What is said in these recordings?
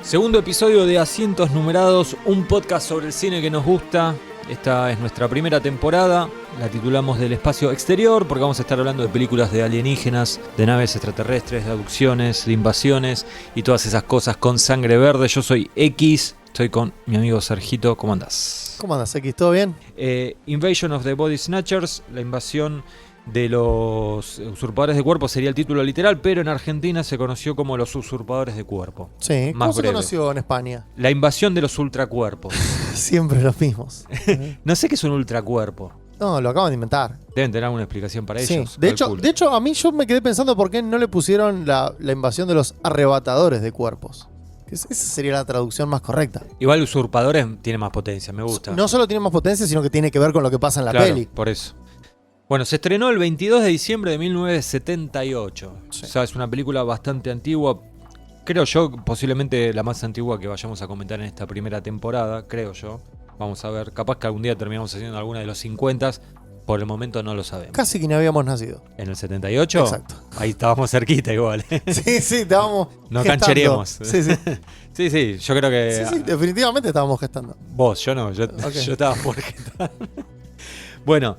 Segundo episodio de Asientos Numerados, un podcast sobre el cine que nos gusta. Esta es nuestra primera temporada, la titulamos Del Espacio Exterior porque vamos a estar hablando de películas de alienígenas, de naves extraterrestres, de abducciones, de invasiones y todas esas cosas con sangre verde. Yo soy X, estoy con mi amigo Sergito. ¿Cómo andás? ¿Cómo andás, X? ¿Todo bien? Invasion of the Body Snatchers, la invasión de los usurpadores de cuerpo sería el título literal, pero en Argentina se conoció como los usurpadores de cuerpo. Sí, Más ¿cómo se breve. conoció en España? La invasión de los ultracuerpos. Siempre los mismos. No sé qué es un ultracuerpo. No, lo acaban de inventar. Deben tener alguna explicación para Sí. ellos. De calculo. hecho, a mí yo me quedé pensando por qué no le pusieron la invasión de los arrebatadores de cuerpos. Esa sería la traducción más correcta. Igual usurpadores tiene más potencia, me gusta. No solo tiene más potencia, sino que tiene que ver con lo que pasa en la Claro, peli. por eso. Bueno, se estrenó el 22 de diciembre de 1978. Sí. O sea, es una película bastante antigua. Creo yo, posiblemente la más antigua que vayamos a comentar en esta primera temporada, creo yo. Vamos a ver, capaz que algún día terminamos haciendo alguna de los 50. Por el momento no lo sabemos. Casi que ni habíamos nacido. ¿En el 78? Exacto. Ahí estábamos cerquita igual. Sí, estábamos No gestando. cancheremos. Sí, Sí, yo creo que... sí, definitivamente estábamos gestando. Vos, yo no, yo Ok. estaba por gestar. Bueno,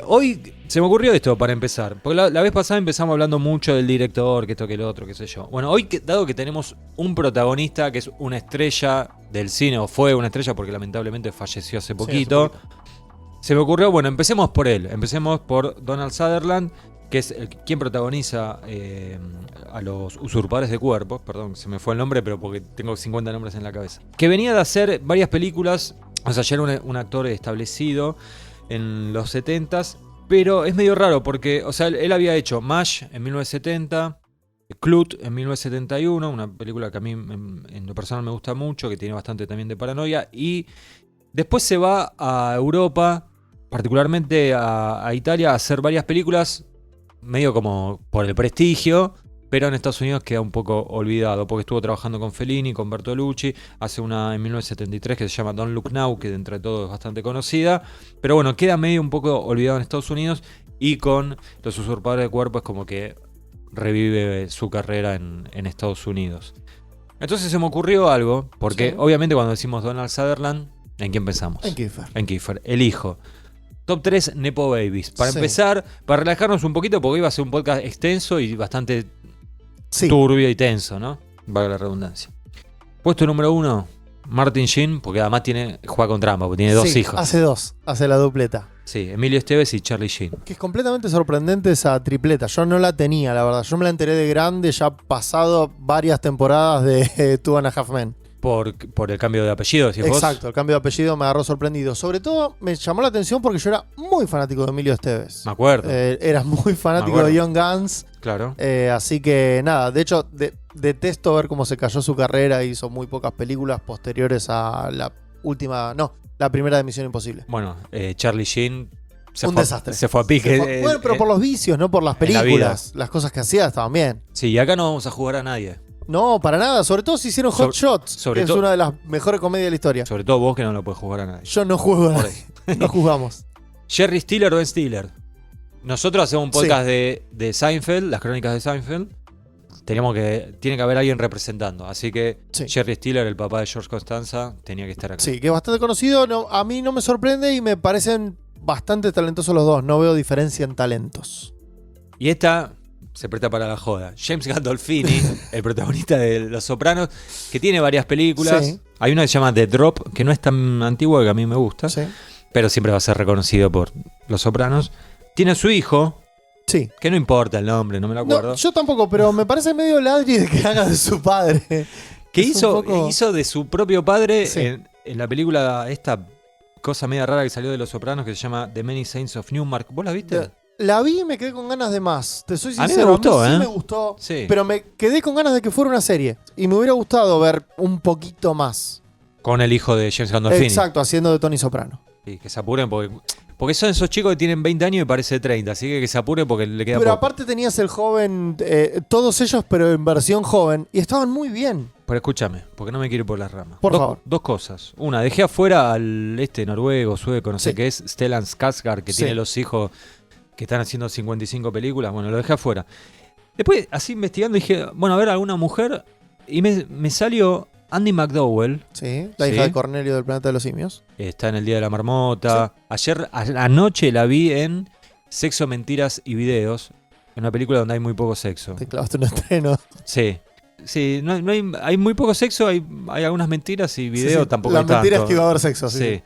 hoy se me ocurrió esto para empezar. Porque la vez pasada empezamos hablando mucho del director, que esto, que el otro, qué sé yo. Bueno, hoy, dado que tenemos un protagonista que es una estrella del cine, o fue una estrella porque lamentablemente falleció hace poquito, se me ocurrió, bueno, empecemos por él. Empecemos por Donald Sutherland, que es quien protagoniza a los usurpadores de cuerpos. Perdón, se me fue el nombre, pero porque tengo 50 nombres en la cabeza. Que venía de hacer varias películas, o sea, ya era un actor establecido en los 70s, pero es medio raro porque, o sea, él había hecho MASH en 1970, Clut en 1971, una película que a mí en lo personal me gusta mucho, que tiene bastante también de paranoia, y después se va a Europa, particularmente a Italia, a hacer varias películas, medio como por el prestigio, pero en Estados Unidos queda un poco olvidado, porque estuvo trabajando con Fellini, con Bertolucci, hace una en 1973 que se llama Don't Look Now, que de entre todos es bastante conocida, pero bueno, queda medio un poco olvidado en Estados Unidos, y con Los Usurpadores de Cuerpo es como que revive su carrera en Estados Unidos. Entonces se me ocurrió algo, porque Sí. obviamente cuando decimos Donald Sutherland, ¿en quién pensamos? En Kiefer. En Kiefer, el hijo. Top 3 Nepo Babies. Para Sí. empezar, para relajarnos un poquito, porque iba a ser un podcast extenso y bastante Sí. turbio y tenso, ¿no? Valga la redundancia. Puesto número 1, Martin Sheen, porque además juega con trampa, porque tiene dos Sí, hijos. hace la dupleta. Sí, Emilio Esteves y Charlie Sheen. Que es completamente sorprendente esa tripleta. Yo no la tenía, la verdad. Yo me la enteré de grande, ya pasado varias temporadas de Two and a Half Men. Por el cambio de apellido, decís vos. Exacto, el cambio de apellido me agarró sorprendido. Sobre todo me llamó la atención porque yo era muy fanático de Emilio Esteves. Me acuerdo, Era muy fanático Me acuerdo. de Young Guns. claro. Así que nada, de hecho detesto ver cómo se cayó su carrera. Hizo muy pocas películas posteriores a la primera de Misión Imposible. Bueno, Charlie Sheen Desastre. se fue a pique. Bueno, pero por los vicios, no por las en la películas. Las cosas que hacía estaban bien. Sí, y acá no vamos a jugar a nadie. No, para nada. Sobre todo si hicieron Hot Shots, sobre que es todo- una de las mejores comedias de la historia. Sobre todo vos que no lo puedes jugar a nadie. Yo no juego a Por nadie. No jugamos. Jerry Stiller o Ben Stiller. Nosotros hacemos un podcast de Seinfeld, las crónicas de Seinfeld. Tiene que haber alguien representando. Así que Sí. Jerry Stiller, el papá de George Costanza, tenía que estar acá. Sí, que es bastante conocido. No, a mí no me sorprende y me parecen bastante talentosos los dos. No veo diferencia en talentos. Y esta se presta para la joda. James Gandolfini, el protagonista de Los Sopranos, que tiene varias películas. Sí. Hay una que se llama The Drop, que no es tan antigua, que a mí me gusta, Sí. pero siempre va a ser reconocido por Los Sopranos. Tiene a su hijo, Sí. que no importa el nombre, no me lo acuerdo. No, yo tampoco, pero me parece medio ladri de que haga de su padre. Que Es un poco- hizo de su propio padre Sí. en la película, esta cosa media rara que salió de Los Sopranos, que se llama The Many Saints of Newmark. ¿Vos la viste? La vi y me quedé con ganas de más. Te soy A mí me sincero. gustó, sí ¿eh? me gustó. Sí. Pero me quedé con ganas de que fuera una serie. Y me hubiera gustado ver un poquito más. Con el hijo de James Gandolfini. Exacto, haciendo de Tony Soprano. Sí, que se apuren porque son esos chicos que tienen 20 años y parece 30, así que se apuren porque le queda Pero poco. aparte tenías el joven, todos ellos, pero en versión joven. Y estaban muy bien. Pero escúchame, porque no me quiero ir por las ramas. Por favor. Dos cosas. Una, dejé afuera al noruego, sueco, no sé Sí. qué es, Stellan Skarsgård, que Sí. tiene los hijos que están haciendo 55 películas. Bueno, lo dejé afuera. Después, así investigando, dije, bueno, a ver, alguna mujer. Y me salió Andy McDowell. Sí, la Sí. hija de Cornelio del Planeta de los Simios. Está en El Día de la Marmota. Anoche la vi en Sexo, Mentiras y Videos. Una película donde hay muy poco sexo. Te clavaste un estreno. Sí. Sí, hay muy poco sexo, hay algunas mentiras y videos Sí, tampoco la hay mentira tanto. es que iba a haber sexo, sí. Sí.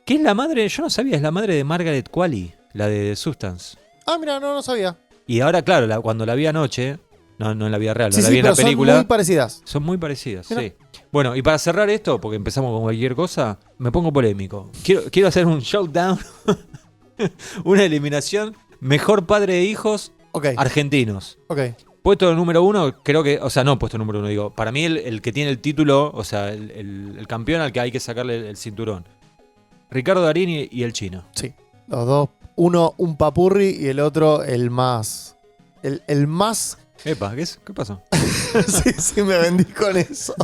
¿Qué es la madre? Yo no sabía, es la madre de Margaret Qualley, la de The Substance. Ah, mira, no sabía. Y ahora, claro, cuando la vi anoche, no en la vida real, Sí, la sí, vi en la pero película. son muy parecidas. Son muy parecidas, Mira. sí. Bueno, y para cerrar esto, porque empezamos con cualquier cosa, me pongo polémico. Quiero hacer un showdown, una eliminación. Mejor padre de hijos Ok, argentinos. ok. Puesto número 1, creo que, o sea, no puesto número 1, digo, para mí el que tiene el título, o sea, el campeón al que hay que sacarle el cinturón. Ricardo Darín y el chino. Sí, los dos. Uno un papurri y el otro el más... El más... Epa, ¿qué pasó? sí, me vendí con eso.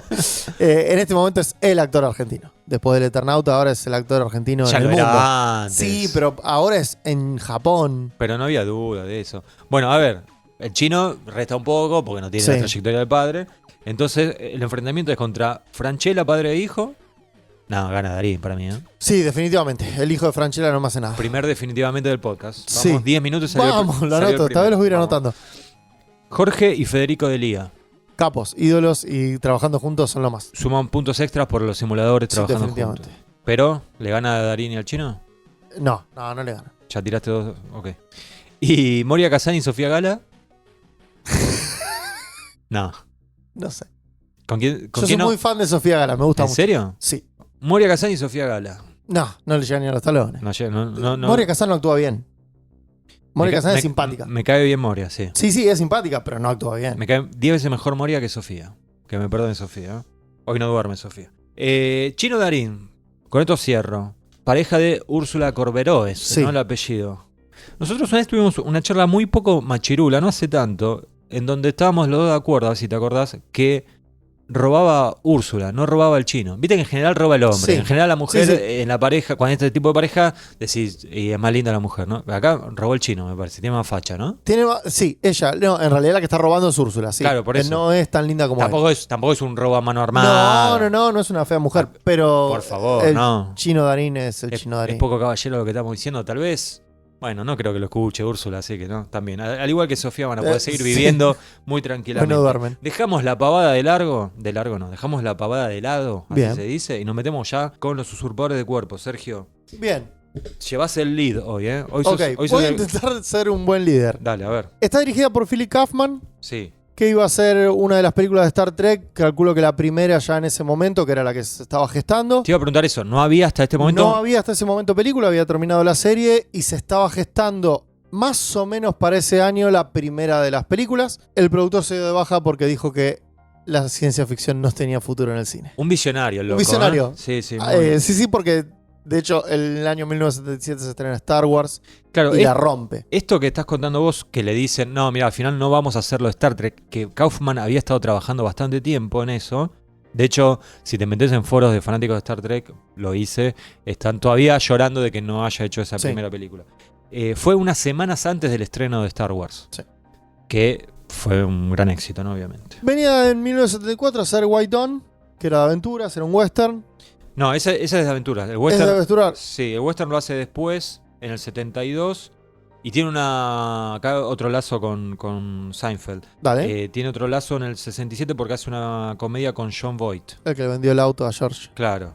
En este momento es el actor argentino. Después del Eternauta, ahora es el actor argentino Ya en el lo mundo. era antes. Sí, pero ahora es en Japón. Pero no había duda de eso. Bueno, a ver, el chino resta un poco porque no tiene Sí. la trayectoria del padre. Entonces, el enfrentamiento es contra Franchella, padre e hijo. No, gana Darín para mí, ¿eh? Sí, definitivamente. El hijo de Franchella no me hace nada. Primer definitivamente del podcast. Sí. Vamos, 10 minutos. Salió Vamos, lo salió el anoto. Esta vez los voy a ir primero. Vamos. anotando. Jorge y Federico de Lía. Capos, ídolos y trabajando juntos son lo más. Suman puntos extras por los simuladores Sí, trabajando definitivamente. juntos. Pero, ¿le gana a Darín y al chino? No le gana. Ya tiraste dos. Ok. ¿Y Moria Kazan y Sofía Gala? No. No sé. ¿Con quién, Yo soy quién no? muy fan de Sofía Gala, me gusta ¿En mucho. serio? Sí. Moria Kazan y Sofía Gala. No le llega ni a los talones. No. Moria Kazan no actúa bien. Moria Kazan es simpática. Me cae bien Moria, sí. Sí, es simpática, pero no actúa bien. Me cae 10 veces mejor Moria que Sofía. Que me perdone Sofía. ¿eh? Hoy no duerme Sofía. Chino Darín. Con esto cierro. Pareja de Úrsula Corberó es, Sí. ¿no? El apellido. Nosotros una vez tuvimos una charla muy poco machirula, no hace tanto, en donde estábamos los dos de acuerdo, a ver si te acordás, que robaba Úrsula, no robaba el chino. Viste que en general roba el hombre. Sí. En general la mujer Sí. en la pareja, cuando este tipo de pareja, decís, y es más linda la mujer, ¿no? Acá robó el chino, me parece, tiene más facha, ¿no? Sí, ella. No, en realidad la que está robando es Úrsula, sí. Claro, por Que eso. no es tan linda como él. Tampoco es un robo a mano armada. No es una fea mujer, pero Por favor, el no. chino Darín es el Es, chino Darín. es poco caballero lo que estamos diciendo, tal vez. Bueno, no creo que lo escuche Úrsula, así que no, también. Al igual que Sofía van a poder seguir sí. viviendo muy tranquilamente. No duermen. Dejamos la pavada dejamos la pavada de lado, así Bien. se dice, y nos metemos ya con los usurpadores de cuerpo. Sergio, Bien, llevas el lead hoy, ¿eh? Hoy ok. hoy Voy a el- intentar ser un buen líder. Dale, a ver. Está dirigida por Philip Kaufman, Sí. que iba a ser una de las películas de Star Trek. Calculo que la primera ya en ese momento, que era la que se estaba gestando. Te iba a preguntar eso, ¿no había hasta este momento? No había hasta ese momento película, había terminado la serie y se estaba gestando más o menos para ese año la primera de las películas. El productor se dio de baja porque dijo que la ciencia ficción no tenía futuro en el cine. Un visionario, el loco. visionario. ¿eh? Sí, muy Sí, porque de hecho en el año 1977 se estrena Star Wars Claro, y la rompe. esto que estás contando vos, que le dicen, no, mira, al final no vamos a hacerlo de Star Trek, que Kaufman había estado trabajando bastante tiempo en eso. De hecho, si te metes en foros de fanáticos de Star Trek, lo hice, están todavía llorando de que no haya hecho esa Sí. primera película. Fue unas semanas antes del estreno de Star Wars, Sí. que fue un gran éxito, ¿no? Obviamente. Venía en 1974 a hacer White Dawn, que era de aventuras, era un western. No, esa es de aventuras. El Es de western, aventuras. sí, el western lo hace después, en el 72, y tiene acá otro lazo con Seinfeld. Dale, Tiene otro lazo en el 67 porque hace una comedia con John Voight. el que le vendió el auto a George. Claro.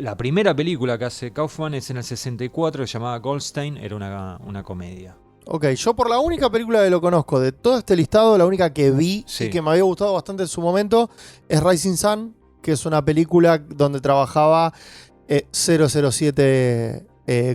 La primera película que hace Kaufman es en el 64, que se llamaba Goldstein, era una comedia. Ok, yo por la única película que lo conozco de todo este listado, la única que vi Sí. y que me había gustado bastante en su momento es Rising Sun, que es una película donde trabajaba 007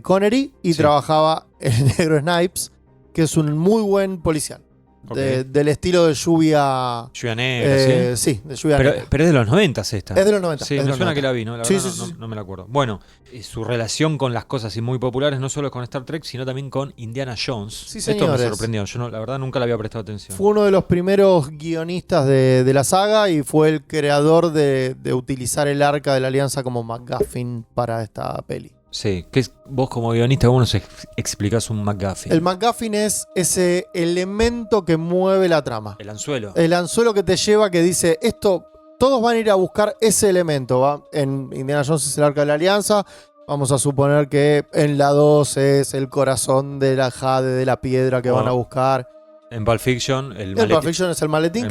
Connery y Sí. trabajaba el negro Snipes, que es un muy buen policial. Ok. Del estilo de lluvia. Lluvia Negra, ¿sí? Sí, de lluvia Pero, negra. pero es de los 90 esta. Es de los 90. Sí, es de me los suena 90. que la vi, ¿no? La Sí, verdad sí, no, sí. no me la acuerdo. Bueno, su relación con las cosas así muy populares, no solo con Star Trek, sino también con Indiana Jones. Sí, Esto me señores. sorprendió. Yo la verdad nunca le había prestado atención. Fue uno de los primeros guionistas de la saga y fue el creador de utilizar el arca de la alianza como MacGuffin para esta peli. Sí, vos como guionista, ¿cómo nos explicás un McGuffin? El MacGuffin es ese elemento que mueve la trama. El anzuelo. El anzuelo que te lleva que dice, esto todos van a ir a buscar ese elemento. ¿Va? En Indiana Jones es el Arca de la Alianza. Vamos a suponer que en la 2 es el corazón de la jade, de la piedra que van a buscar. En Pulp Fiction, el maletín. En Pulp Fiction es el maletín,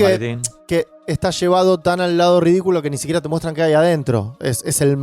que está llevado tan al lado ridículo que ni siquiera te muestran qué hay adentro. Es el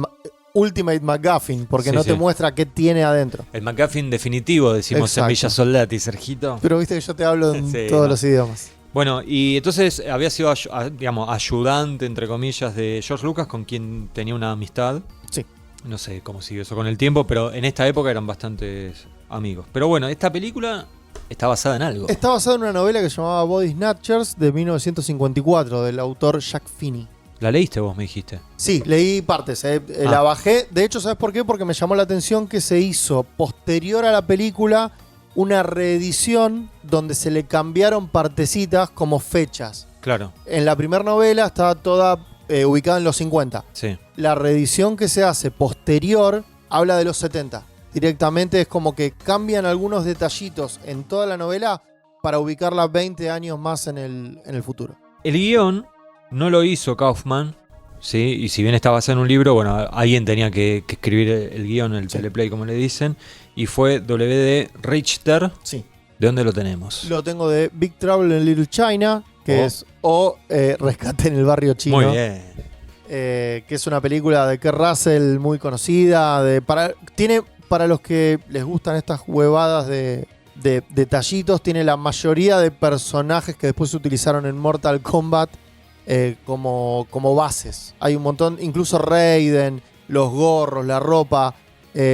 Ultimate MacGuffin, porque no te muestra qué tiene adentro. El MacGuffin definitivo, decimos. Exacto. En Villa Soldati, Sergito. Pero viste que yo te hablo en todos los idiomas. Bueno, y entonces había sido, digamos, ayudante, entre comillas, de George Lucas, con quien tenía una amistad. Sí. No sé cómo siguió eso con el tiempo, pero en esta época eran bastantes amigos. Pero bueno, esta película está basada en algo. Está basada en una novela que se llamaba Body Snatchers de 1954, del autor Jack Finney. ¿La leíste vos, me dijiste? Sí, leí partes. La bajé. De hecho, ¿sabes por qué? Porque me llamó la atención que se hizo posterior a la película una reedición donde se le cambiaron partecitas como fechas. Claro. En la primera novela estaba toda ubicada en los 50. Sí. La reedición que se hace posterior habla de los 70. Directamente es como que cambian algunos detallitos en toda la novela para ubicarla 20 años más en el futuro. El guión no lo hizo Kaufman, ¿sí? Y si bien está basado en un libro, bueno, alguien tenía que escribir el guión, el teleplay, como le dicen, y fue W.D. Richter. Sí. ¿De dónde lo tenemos? Lo tengo de Big Trouble in Little China, que es Rescate en el Barrio Chino. Muy bien. Que es una película de Kurt Russell muy conocida. Tiene, para los que les gustan estas huevadas de detallitos, tiene la mayoría de personajes que después se utilizaron en Mortal Kombat como bases. Hay un montón, incluso Raiden, los gorros, la ropa.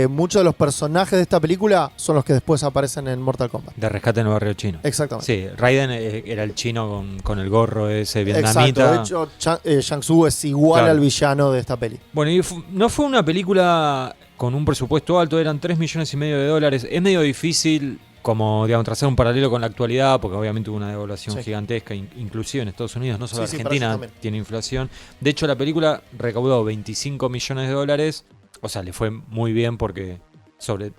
Muchos de los personajes de esta película son los que después aparecen en Mortal Kombat. De Rescate en el Barrio Chino. Exactamente. Sí, Raiden era el chino con el gorro ese vietnamita. Exacto. De hecho, Shang Tsung es igual al villano de esta peli. Bueno, y no fue una película con un presupuesto alto, eran $3,5 millones. Es medio difícil, como digamos, trazar un paralelo con la actualidad, porque obviamente hubo una devaluación gigantesca, inclusive en Estados Unidos, no solo Argentina tiene inflación. De hecho, la película recaudó $25 millones. O sea, le fue muy bien porque sobre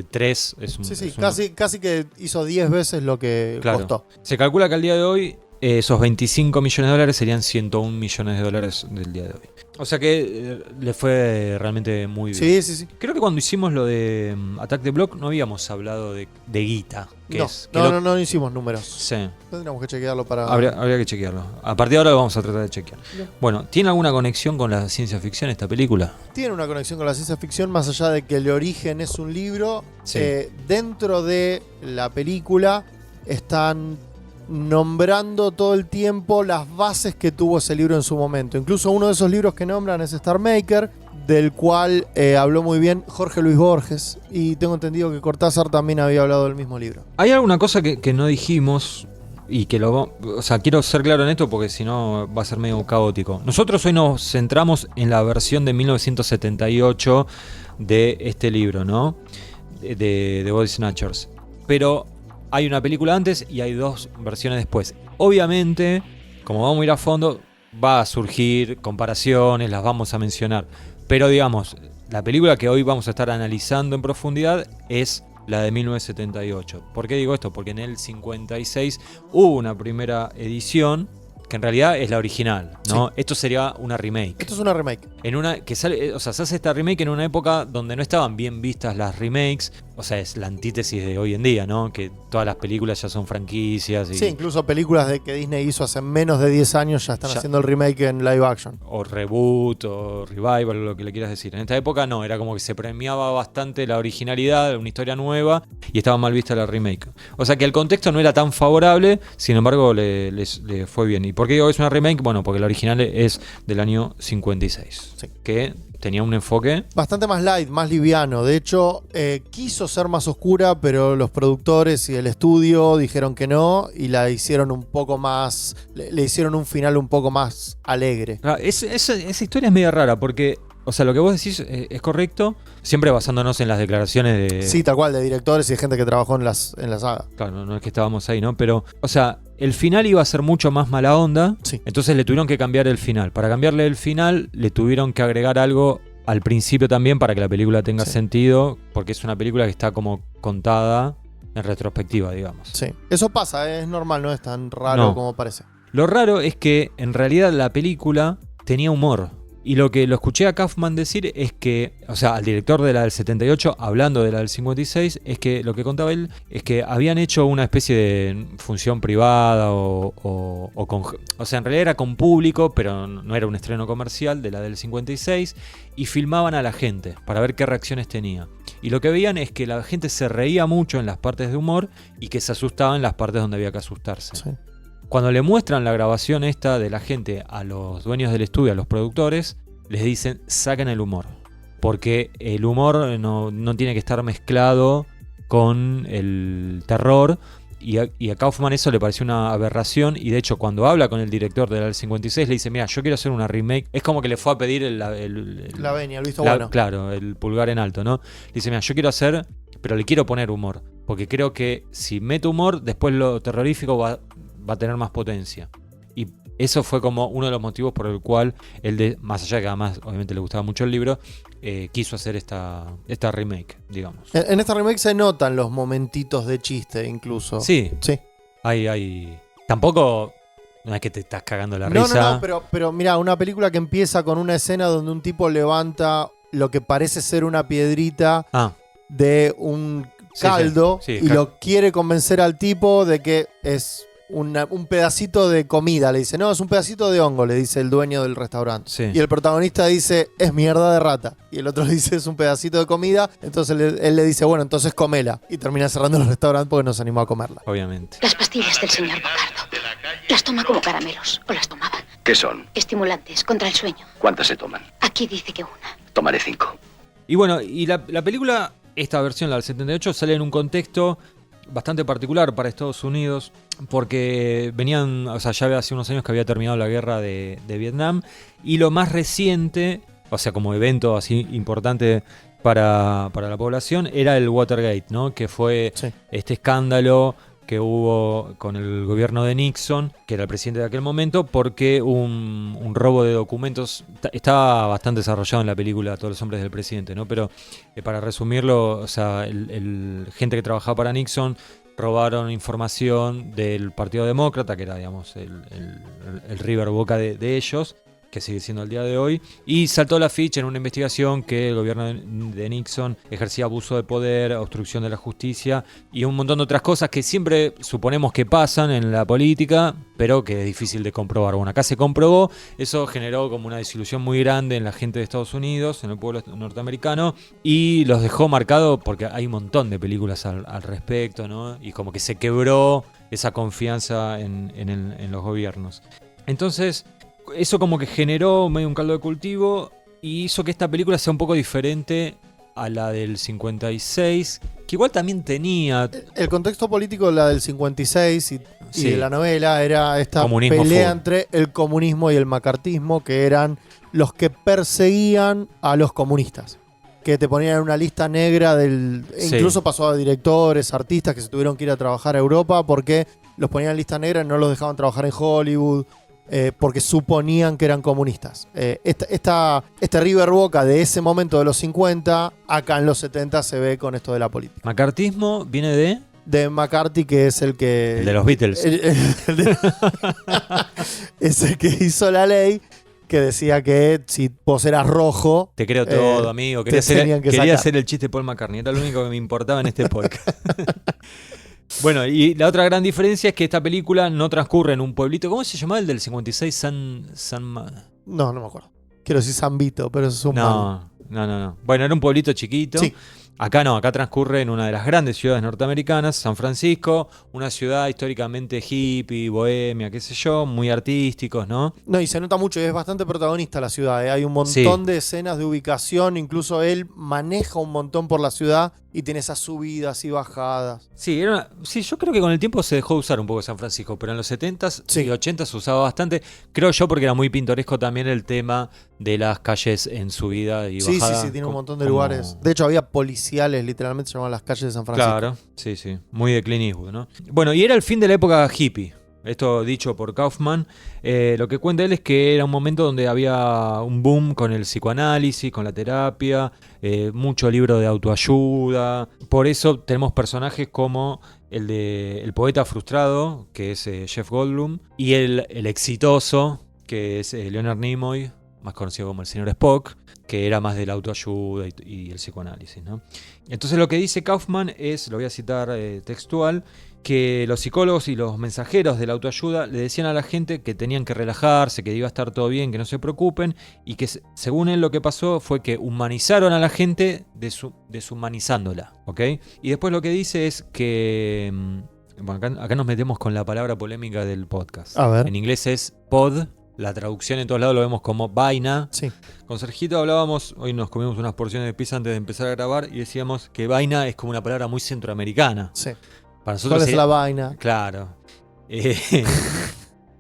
3 es un... Sí, casi que hizo 10 veces lo que costó. Se calcula que al día de hoy esos $25 millones serían $101 millones del día de hoy. O sea que le fue realmente muy bien. Sí. Creo que cuando hicimos lo de Attack the Block no habíamos hablado de guita. No hicimos números. Sí. Tendríamos que chequearlo para... Habría que chequearlo. A partir de ahora lo vamos a tratar de chequear. Bien. Bueno, ¿tiene alguna conexión con la ciencia ficción esta película? Tiene una conexión con la ciencia ficción, más allá de que el origen es un libro. Sí. Dentro de la película están nombrando todo el tiempo las bases que tuvo ese libro en su momento. Incluso uno de esos libros que nombran es Star Maker, del cual habló muy bien Jorge Luis Borges, y tengo entendido que Cortázar también había hablado del mismo libro. Hay alguna cosa que no dijimos y que quiero ser claro en esto porque si no va a ser medio caótico. Nosotros hoy nos centramos en la versión de 1978 de este libro, ¿no? De Body Snatchers. Pero hay una película antes y hay 2 versiones después. Obviamente, como vamos a ir a fondo, va a surgir comparaciones, las vamos a mencionar. Pero digamos, la película que hoy vamos a estar analizando en profundidad es la de 1978. ¿Por qué digo esto? Porque en el 56 hubo una primera edición que en realidad es la original, ¿no? Sí. Esto sería una remake. Esto es una remake. Se hace esta remake en una época donde no estaban bien vistas las remakes. O sea, es la antítesis de hoy en día, ¿no? Que todas las películas ya son franquicias. Sí, incluso películas que Disney hizo hace menos de 10 años ya están haciendo el remake en live action. O reboot, o revival, lo que le quieras decir. En esta época no, era como que se premiaba bastante la originalidad, una historia nueva, y estaba mal vista la remake. O sea que el contexto no era tan favorable, sin embargo le fue bien. ¿Y por qué digo que es una remake? Bueno, porque la original es del año 56. Sí. Que tenía un enfoque bastante más light, más liviano. De hecho, quiso ser más oscura, pero los productores y el estudio dijeron que no y la hicieron un poco más... Le hicieron un final un poco más alegre. Esa historia es media rara porque... O sea, lo que vos decís es correcto, siempre basándonos en las declaraciones de... Sí, tal cual, de directores y de gente que trabajó en la saga. Claro, no es que estábamos ahí, ¿no? Pero, o sea, el final iba a ser mucho más mala onda, sí. Entonces le tuvieron que cambiar el final. Para cambiarle el final, le tuvieron que agregar algo al principio también para que la película tenga sentido, porque es una película que está como contada en retrospectiva, digamos. Sí, eso pasa, es normal, no es tan raro como parece. Lo raro es que en realidad la película tenía humor. Y lo que lo escuché a Kaufman decir es que, o sea, al director de la del 78, hablando de la del 56, es que lo que contaba él es que habían hecho una especie de función privada o sea, en realidad era con público, pero no era un estreno comercial de la del 56, y filmaban a la gente para ver qué reacciones tenía. Y lo que veían es que la gente se reía mucho en las partes de humor y que se asustaba en las partes donde había que asustarse. Sí. Cuando le muestran la grabación esta de la gente a los dueños del estudio, a los productores, les dicen saquen el humor. Porque el humor no tiene que estar mezclado con el terror. Y a Kaufman eso le pareció una aberración. Y de hecho cuando habla con el director del 56 le dice, mira, yo quiero hacer una remake. Es como que le fue a pedir la venia, el visto bueno. Claro, el pulgar en alto, ¿no? Le dice, mira, yo quiero hacer, pero le quiero poner humor. Porque creo que si meto humor, después lo terrorífico va a tener más potencia. Y eso fue como uno de los motivos por el cual más allá de que además obviamente le gustaba mucho el libro, quiso hacer esta remake, digamos. En esta remake se notan los momentitos de chiste incluso. Sí. Sí. Hay. Tampoco no es que te estás cagando la risa. No, pero mira, una película que empieza con una escena donde un tipo levanta lo que parece ser una piedrita de un caldo y lo quiere convencer al tipo de que es un pedacito de comida. Le dice, no, es un pedacito de hongo, le dice el dueño del restaurante. Sí. Y el protagonista dice, es mierda de rata. Y el otro le dice, es un pedacito de comida. Entonces él le dice, bueno, entonces comela. Y termina cerrando el restaurante porque no se animó a comerla. Obviamente. Las pastillas del señor Bocardo. Las toma como caramelos, o las tomaba. ¿Qué son? Estimulantes, contra el sueño. ¿Cuántas se toman? Aquí dice que una. Tomaré 5. Y bueno, y la película, esta versión, la del 78, sale en un contexto bastante particular para Estados Unidos, porque venían, o sea, ya hace unos años que había terminado la guerra de Vietnam, y lo más reciente, o sea, como evento así importante para la población, era el Watergate, ¿no? Que fue este escándalo que hubo con el gobierno de Nixon, que era el presidente de aquel momento, porque un robo de documentos estaba bastante desarrollado en la película Todos los hombres del presidente, ¿no? Pero para resumirlo, o sea, gente que trabajaba para Nixon robaron información del Partido Demócrata, que era, digamos, el River Boca de ellos, que sigue siendo el día de hoy, y saltó la ficha en una investigación que el gobierno de Nixon ejercía abuso de poder, obstrucción de la justicia y un montón de otras cosas que siempre suponemos que pasan en la política, pero que es difícil de comprobar. Bueno, acá se comprobó, eso generó como una desilusión muy grande en la gente de Estados Unidos, en el pueblo norteamericano, y los dejó marcados porque hay un montón de películas al respecto, ¿no? Y como que se quebró esa confianza en los gobiernos. Entonces, eso como que generó medio un caldo de cultivo y hizo que esta película sea un poco diferente a la del 56, que igual también tenía... El contexto político de la del 56 y de la novela era esta comunismo pelea entre el comunismo y el macartismo, que eran los que perseguían a los comunistas, que te ponían en una lista negra incluso pasó a directores, artistas que se tuvieron que ir a trabajar a Europa porque los ponían en lista negra y no los dejaban trabajar en Hollywood. Porque suponían que eran comunistas. Este River Boca de ese momento de los 50, acá en los 70 se ve con esto de la política. ¿Macartismo viene de McCarthy, que es el que... El de los Beatles. Es el que hizo la ley que decía que si vos eras rojo... Te creo todo, amigo. Quería hacer el chiste de Paul McCartney. Era lo único que me importaba en este podcast. Bueno, y la otra gran diferencia es que esta película no transcurre en un pueblito. ¿Cómo se llamaba el del 56? No me acuerdo. Quiero decir San Vito, pero eso es un mal. No. Bueno, era un pueblito chiquito. Sí. Acá no, acá transcurre en una de las grandes ciudades norteamericanas, San Francisco, una ciudad históricamente hippie, bohemia, qué sé yo, muy artísticos, ¿no? No, y se nota mucho, y es bastante protagonista la ciudad, ¿eh? Hay un montón de escenas de ubicación, incluso él maneja un montón por la ciudad y tiene esas subidas y bajadas. Sí, yo creo que con el tiempo se dejó de usar un poco San Francisco, pero en los 70s y 80s se usaba bastante, creo yo porque era muy pintoresco también el tema de las calles en subida y bajada. Sí, tiene un montón de lugares. De hecho, había policiales, literalmente se llamaban las calles de San Francisco. Claro, sí, muy de Clint Eastwood, ¿no? Bueno, y era el fin de la época hippie. esto dicho por Kaufman, lo que cuenta él es que era un momento donde había un boom con el psicoanálisis, con la terapia, mucho libro de autoayuda. Por eso tenemos personajes como el de el poeta frustrado, que es Jeff Goldblum, y el exitoso, que es Leonard Nimoy, más conocido como el señor Spock, que era más de la autoayuda y el psicoanálisis, ¿no? Entonces lo que dice Kaufman es, lo voy a citar textual, que los psicólogos y los mensajeros de la autoayuda le decían a la gente que tenían que relajarse, que iba a estar todo bien, que no se preocupen, y que según él lo que pasó fue que humanizaron a la gente deshumanizándola, ¿ok? Y después lo que dice es que... Bueno, acá nos metemos con la palabra polémica del podcast. A ver. En inglés es pod. La traducción en todos lados lo vemos como vaina. Sí. Con Sergito hablábamos, hoy nos comimos unas porciones de pizza antes de empezar a grabar y decíamos que vaina es como una palabra muy centroamericana. Sí. Para nosotros ¿Cuál es la vaina? Claro.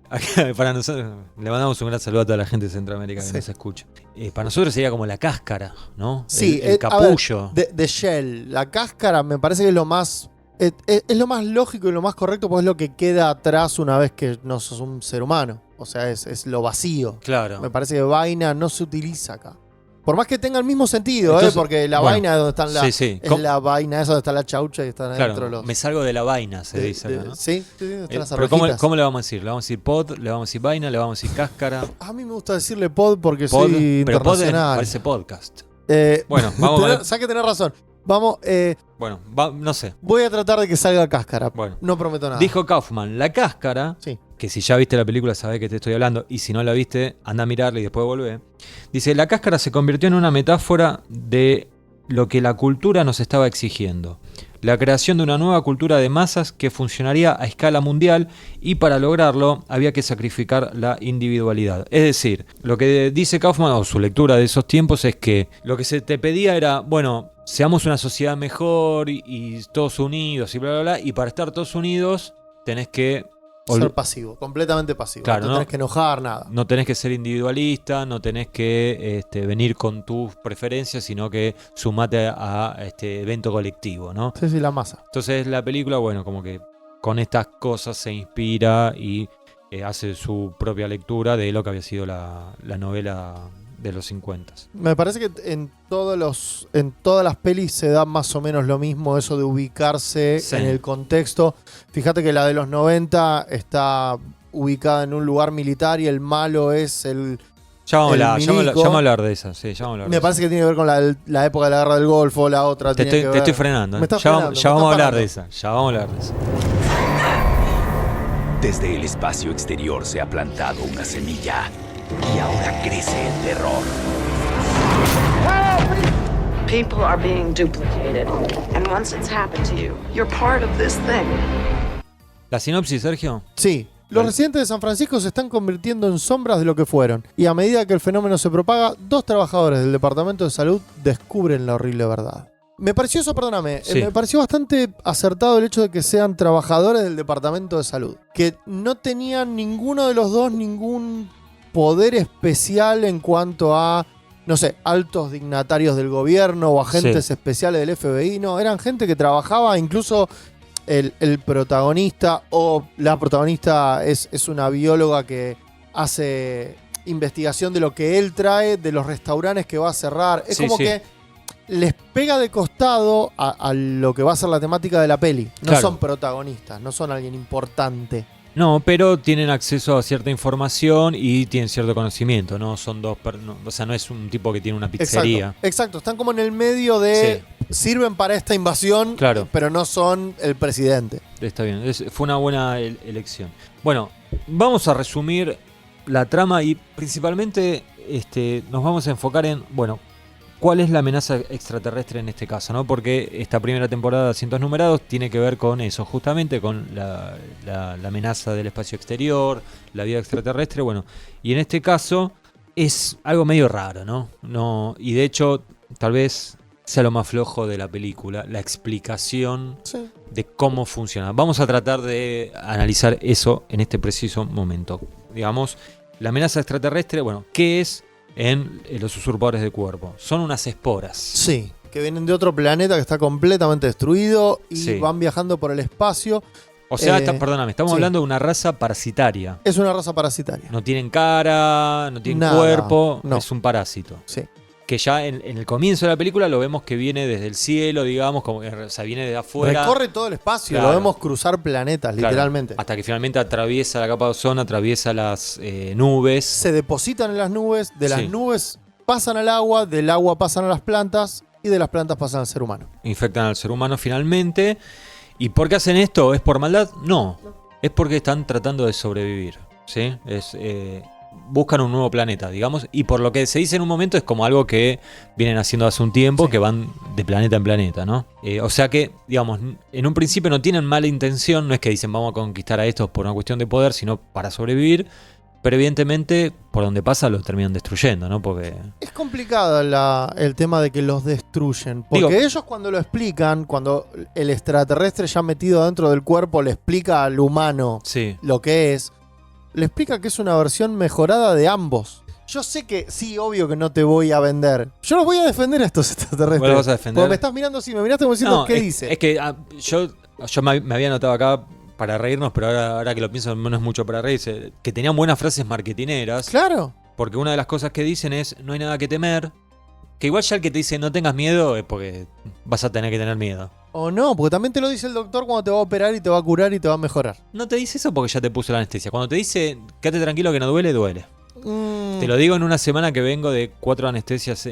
Acá, para nosotros, le mandamos un gran saludo a toda la gente de Centroamérica que nos escucha. Para nosotros sería como la cáscara, ¿no? Sí, el capullo. De shell. La cáscara me parece que es lo más... Es lo más lógico y lo más correcto, porque es lo que queda atrás una vez que no sos un ser humano. O sea, es lo vacío. Claro. Me parece que vaina no se utiliza acá. Por más que tenga el mismo sentido, entonces, porque la vaina es donde están sí. la vaina esa donde está la chaucha y están adentro claro, los... me salgo de la vaina, se dice acá, ¿no? Sí, están las pero arvejitas. ¿cómo le vamos a decir? ¿Le vamos a decir pod? ¿Le vamos a decir vaina? ¿Le vamos a decir cáscara? A mí me gusta decirle pod porque Pod, soy pero pod internacional. parece podcast. Bueno, vamos a ver. Sabes que tenés razón. Vamos, Bueno, no sé. voy a tratar de que salga cáscara. Bueno. No prometo nada. Dijo Kaufman, la cáscara, Sí. que si ya viste la película sabés que te estoy hablando, y si no la viste, anda a mirarla y después volvé. Dice, la cáscara se convirtió en una metáfora de lo que la cultura nos estaba exigiendo. La creación de una nueva cultura de masas que funcionaría a escala mundial, y para lograrlo había que sacrificar la individualidad. Es decir, lo que dice Kaufman, o su lectura de esos tiempos, es que lo que se te pedía era, bueno, seamos una sociedad mejor y todos unidos y bla, bla, bla, y para estar todos unidos tenés que... Ser pasivo, completamente pasivo. Claro, no tenés que enojar, nada. No tenés que ser individualista, no tenés que venir con tus preferencias, sino que sumate a este evento colectivo, ¿no? Sí, la masa. Entonces la película, bueno, como que con estas cosas se inspira y hace su propia lectura de lo que había sido la novela de los 50. Me parece que en todas las pelis se da más o menos lo mismo, eso de ubicarse en el contexto. Fíjate que la de los 90 está ubicada en un lugar militar y el malo es el... Ya vamos a hablar de esa, sí, ya vamos a hablar. Me parece que tiene que ver con la época de la guerra del Golfo, la otra te estoy frenando. Ya vamos a hablar de esa. Desde el espacio exterior se ha plantado una semilla y ahora crece el terror. People are being duplicated. And once it's happened to you, you're part of this thing. ¿La sinopsis, Sergio? Sí. Los residentes de San Francisco se están convirtiendo en sombras de lo que fueron. Y a medida que el fenómeno se propaga, 2 trabajadores del Departamento de Salud descubren la horrible verdad. Me pareció eso, perdóname, sí. Me pareció bastante acertado el hecho de que sean trabajadores del Departamento de Salud. Que no tenían ninguno de los dos ningún poder especial en cuanto a, no sé, altos dignatarios del gobierno o agentes especiales del FBI. No, eran gente que trabajaba, incluso el protagonista o la protagonista es una bióloga que hace investigación de lo que él trae, de los restaurantes que va a cerrar. Es como que les pega de costado a lo que va a ser la temática de la peli. No son protagonistas, no son alguien importante. No, pero tienen acceso a cierta información y tienen cierto conocimiento, ¿no? Son dos, o sea, no es un tipo que tiene una pizzería. Exacto, están como en el medio de... Sirven para esta invasión, pero no son el presidente. Está bien, fue una buena elección. Bueno, vamos a resumir la trama y principalmente nos vamos a enfocar en, bueno, ¿cuál es la amenaza extraterrestre en este caso, ¿no? Porque esta primera temporada de Asientos Numerados tiene que ver con eso, justamente con la amenaza del espacio exterior, la vida extraterrestre, bueno, y en este caso es algo medio raro, ¿no? Y de hecho, tal vez sea lo más flojo de la película, la explicación de cómo funciona. Vamos a tratar de analizar eso en este preciso momento. Digamos, la amenaza extraterrestre, bueno, ¿qué es en los usurpadores de cuerpo? Son unas esporas. Sí, que vienen de otro planeta que está completamente destruido y van viajando por el espacio O sea, perdóname, estamos sí. hablando de una raza parasitaria. Es una raza parasitaria. No tienen cara, no tienen Nada, cuerpo, no. es un parásito. Sí. Que ya en el comienzo de la película lo vemos que viene desde el cielo, digamos, como que, o sea, viene de afuera. Recorre todo el espacio, Claro. lo vemos cruzar planetas, Claro, literalmente. hasta que finalmente atraviesa la capa de ozono, atraviesa las nubes. Se depositan en las nubes, de las Sí. nubes pasan al agua, del agua pasan a las plantas y de las plantas pasan al ser humano. Infectan al ser humano finalmente. ¿Y por qué hacen esto? ¿Es por maldad? No. Es porque están tratando de sobrevivir. ¿Sí? Buscan un nuevo planeta, digamos. Y por lo que se dice en un momento es como algo que vienen haciendo hace un tiempo, Sí. que van de planeta en planeta, ¿no? O sea que, digamos, en un principio no tienen mala intención. No es que dicen vamos a conquistar a estos por una cuestión de poder, sino para sobrevivir. Pero evidentemente, por donde pasa, los terminan destruyendo, ¿no? Porque... Es complicado el tema de que los destruyen. Porque Digo- ellos cuando lo explican, cuando el extraterrestre ya metido dentro del cuerpo le explica al humano Sí. lo que es, le explica que es una versión mejorada de ambos. Yo sé que, sí, obvio que no te voy a vender. Yo los voy a defender a estos extraterrestres. ¿Vos los vas a defender? Porque me estás mirando así, me miraste como diciendo, No, ¿qué es, dice? Es que yo me había anotado acá para reírnos, pero ahora que lo pienso no es mucho para reírse. Que tenían buenas frases marketineras. Claro. Porque una de las cosas que dicen es, no hay nada que temer. Que igual ya el que te dice no tengas miedo es porque vas a tener que tener miedo. O no, porque también te lo dice el doctor cuando te va a operar y te va a curar y te va a mejorar. No te dice eso porque ya te puso la anestesia. Cuando te dice, quédate tranquilo que no duele, duele. Mm, Te lo digo en una semana que vengo de 4 anestesias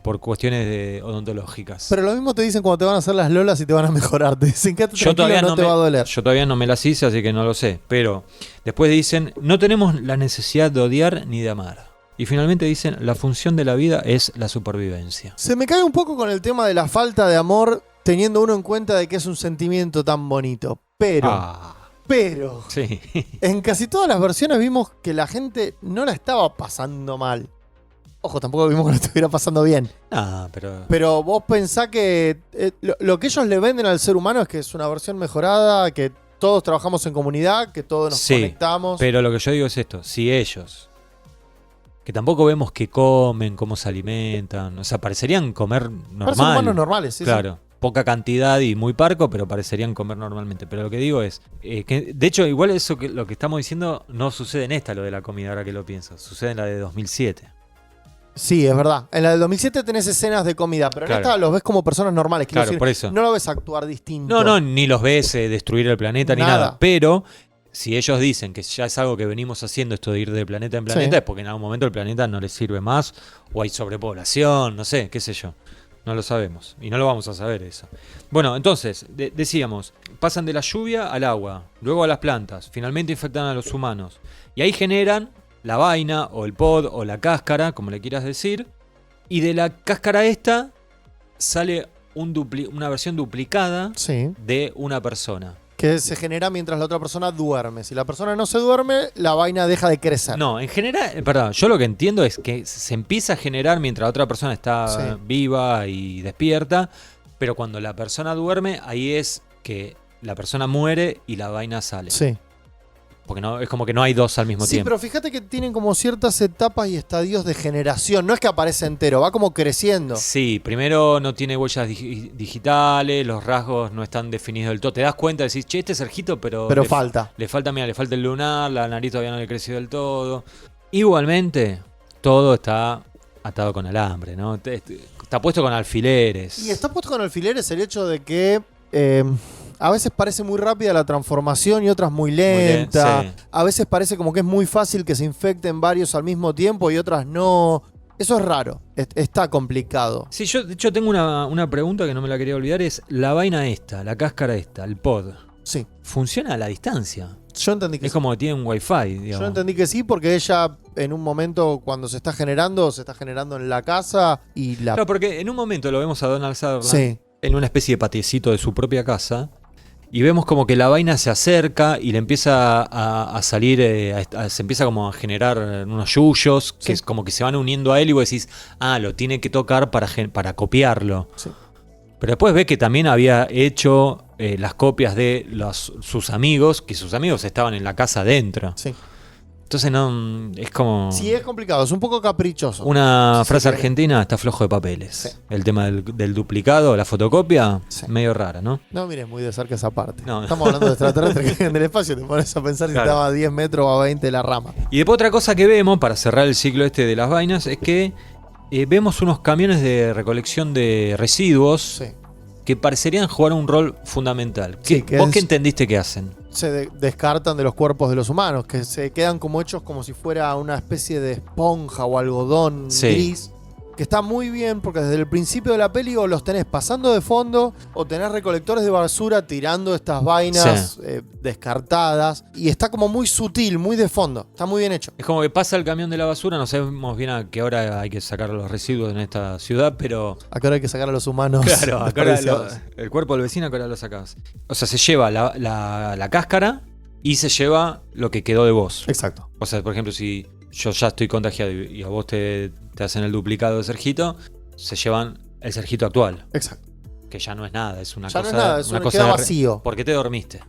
por cuestiones odontológicas. Pero lo mismo te dicen cuando te van a hacer las lolas y te van a mejorar. Te dicen, quédate tranquilo, no te va a doler. Yo todavía no me las hice, así que no lo sé. Pero después dicen, no tenemos la necesidad de odiar ni de amar. Y finalmente dicen, la función de la vida es la supervivencia. Se me cae un poco con el tema de la falta de amor, teniendo uno en cuenta de que es un sentimiento tan bonito. Pero, Sí. en casi todas las versiones vimos que la gente no la estaba pasando mal. Ojo, tampoco vimos que la estuviera pasando bien. Ah, pero... Pero vos pensás que lo que ellos le venden al ser humano es que es una versión mejorada, que todos trabajamos en comunidad, que todos nos Sí, conectamos. Pero lo que yo digo es esto, si ellos, que tampoco vemos qué comen, cómo se alimentan, o sea, parecerían comer normal. Parecen humanos normales, sí, Claro, poca cantidad y muy parco, pero parecerían comer normalmente. Pero lo que digo es, que de hecho igual eso que lo que estamos diciendo no sucede en esta, lo de la comida, ahora que lo pienso, sucede en la de 2007. Sí, es verdad. En la del 2007 tenés escenas de comida, pero Claro. en esta los ves como personas normales. Quiero Claro, decir, por eso. no lo ves actuar distinto. No, ni los ves destruir el planeta ni Nada. nada, pero... Si ellos dicen que ya es algo que venimos haciendo, esto de ir de planeta en planeta, Sí. es porque en algún momento el planeta no les sirve más, o hay sobrepoblación, no sé, qué sé yo. No lo sabemos, y no lo vamos a saber eso. Bueno, entonces, decíamos, pasan de la lluvia al agua, luego a las plantas, finalmente infectan a los humanos. Y ahí generan la vaina, o el pod, o la cáscara, como le quieras decir, y de la cáscara esta sale una versión duplicada Sí. de una persona. Que se genera mientras la otra persona duerme. Si la persona no se duerme, la vaina deja de crecer. No, en general, perdón, yo lo que entiendo es que se empieza a generar mientras la otra persona está Sí. viva y despierta, pero cuando la persona duerme, ahí es que la persona muere y la vaina sale. Sí. Porque no, es como que no hay dos al mismo Sí, tiempo. pero fíjate que tienen como ciertas etapas y estadios de generación. No es que aparece entero, va como creciendo. Sí, primero no tiene huellas digitales, los rasgos no están definidos del todo. Te das cuenta, decís, che, este es Sergito, pero Falta. le falta el lunar, la nariz todavía no le creció del todo. Igualmente, todo está atado con alambre, ¿no? Está puesto con alfileres. Y está puesto con alfileres el hecho de que a veces parece muy rápida la transformación y otras muy lenta. sí. A veces parece como que es muy fácil que se infecten varios al mismo tiempo y otras no. Eso es raro. Está complicado. Sí, yo de hecho tengo una pregunta que no me la quería olvidar, es la vaina esta, la cáscara esta, el pod, Sí. ¿funciona a la distancia? Yo entendí que Es sí. como que tiene un wifi, digamos. Yo entendí que sí, porque ella en un momento cuando se está generando en la casa y la... Claro, porque en un momento lo vemos a Donald Sutherland Sí. en una especie de patiecito de su propia casa y vemos como que la vaina se acerca y le empieza a salir, se empieza como a generar unos yuyos que Sí. es como que se van uniendo a él y vos decís, lo tiene que tocar para copiarlo. Sí. Pero después ve que también había hecho las copias de sus amigos, que sus amigos estaban en la casa adentro. Sí. Entonces no, es como Sí, es complicado, es un poco caprichoso. una Sí, frase sí. argentina, está flojo de papeles. Sí. El tema del duplicado, la fotocopia, Sí. medio rara, ¿no? No mires muy de cerca esa parte. No. Estamos hablando de extraterrestres que viven del espacio, te pones a pensar si Claro. estaba a 10 metros o a 20 de la rama. Y después otra cosa que vemos, para cerrar el ciclo este de las vainas, es que vemos unos camiones de recolección de residuos Sí. que parecerían jugar un rol fundamental. Sí, que ¿Vos es- qué entendiste que hacen? Se descartan de los cuerpos de los humanos, que se quedan como hechos como si fuera una especie de esponja o algodón Sí. gris. Que está muy bien porque desde el principio de la peli o los tenés pasando de fondo o tenés recolectores de basura tirando estas vainas descartadas. Y está como muy sutil, muy de fondo. Está muy bien hecho. Es como que pasa el camión de la basura, no sabemos bien a qué hora hay que sacar los residuos en esta ciudad, pero ¿A qué hora hay que sacar a los humanos? claro, a qué hora desperdiciados? el cuerpo del vecino, a qué hora lo sacabas. O sea, se lleva la cáscara y se lleva lo que quedó de vos. Exacto. O sea, por ejemplo, si yo ya estoy contagiado y a vos te hacen el duplicado de Sergito, se llevan el Sergito actual, Exacto. que ya no es nada, es una Ya no cosa, es nada, es una un- cosa queda de vacío. ¿Por qué te dormiste?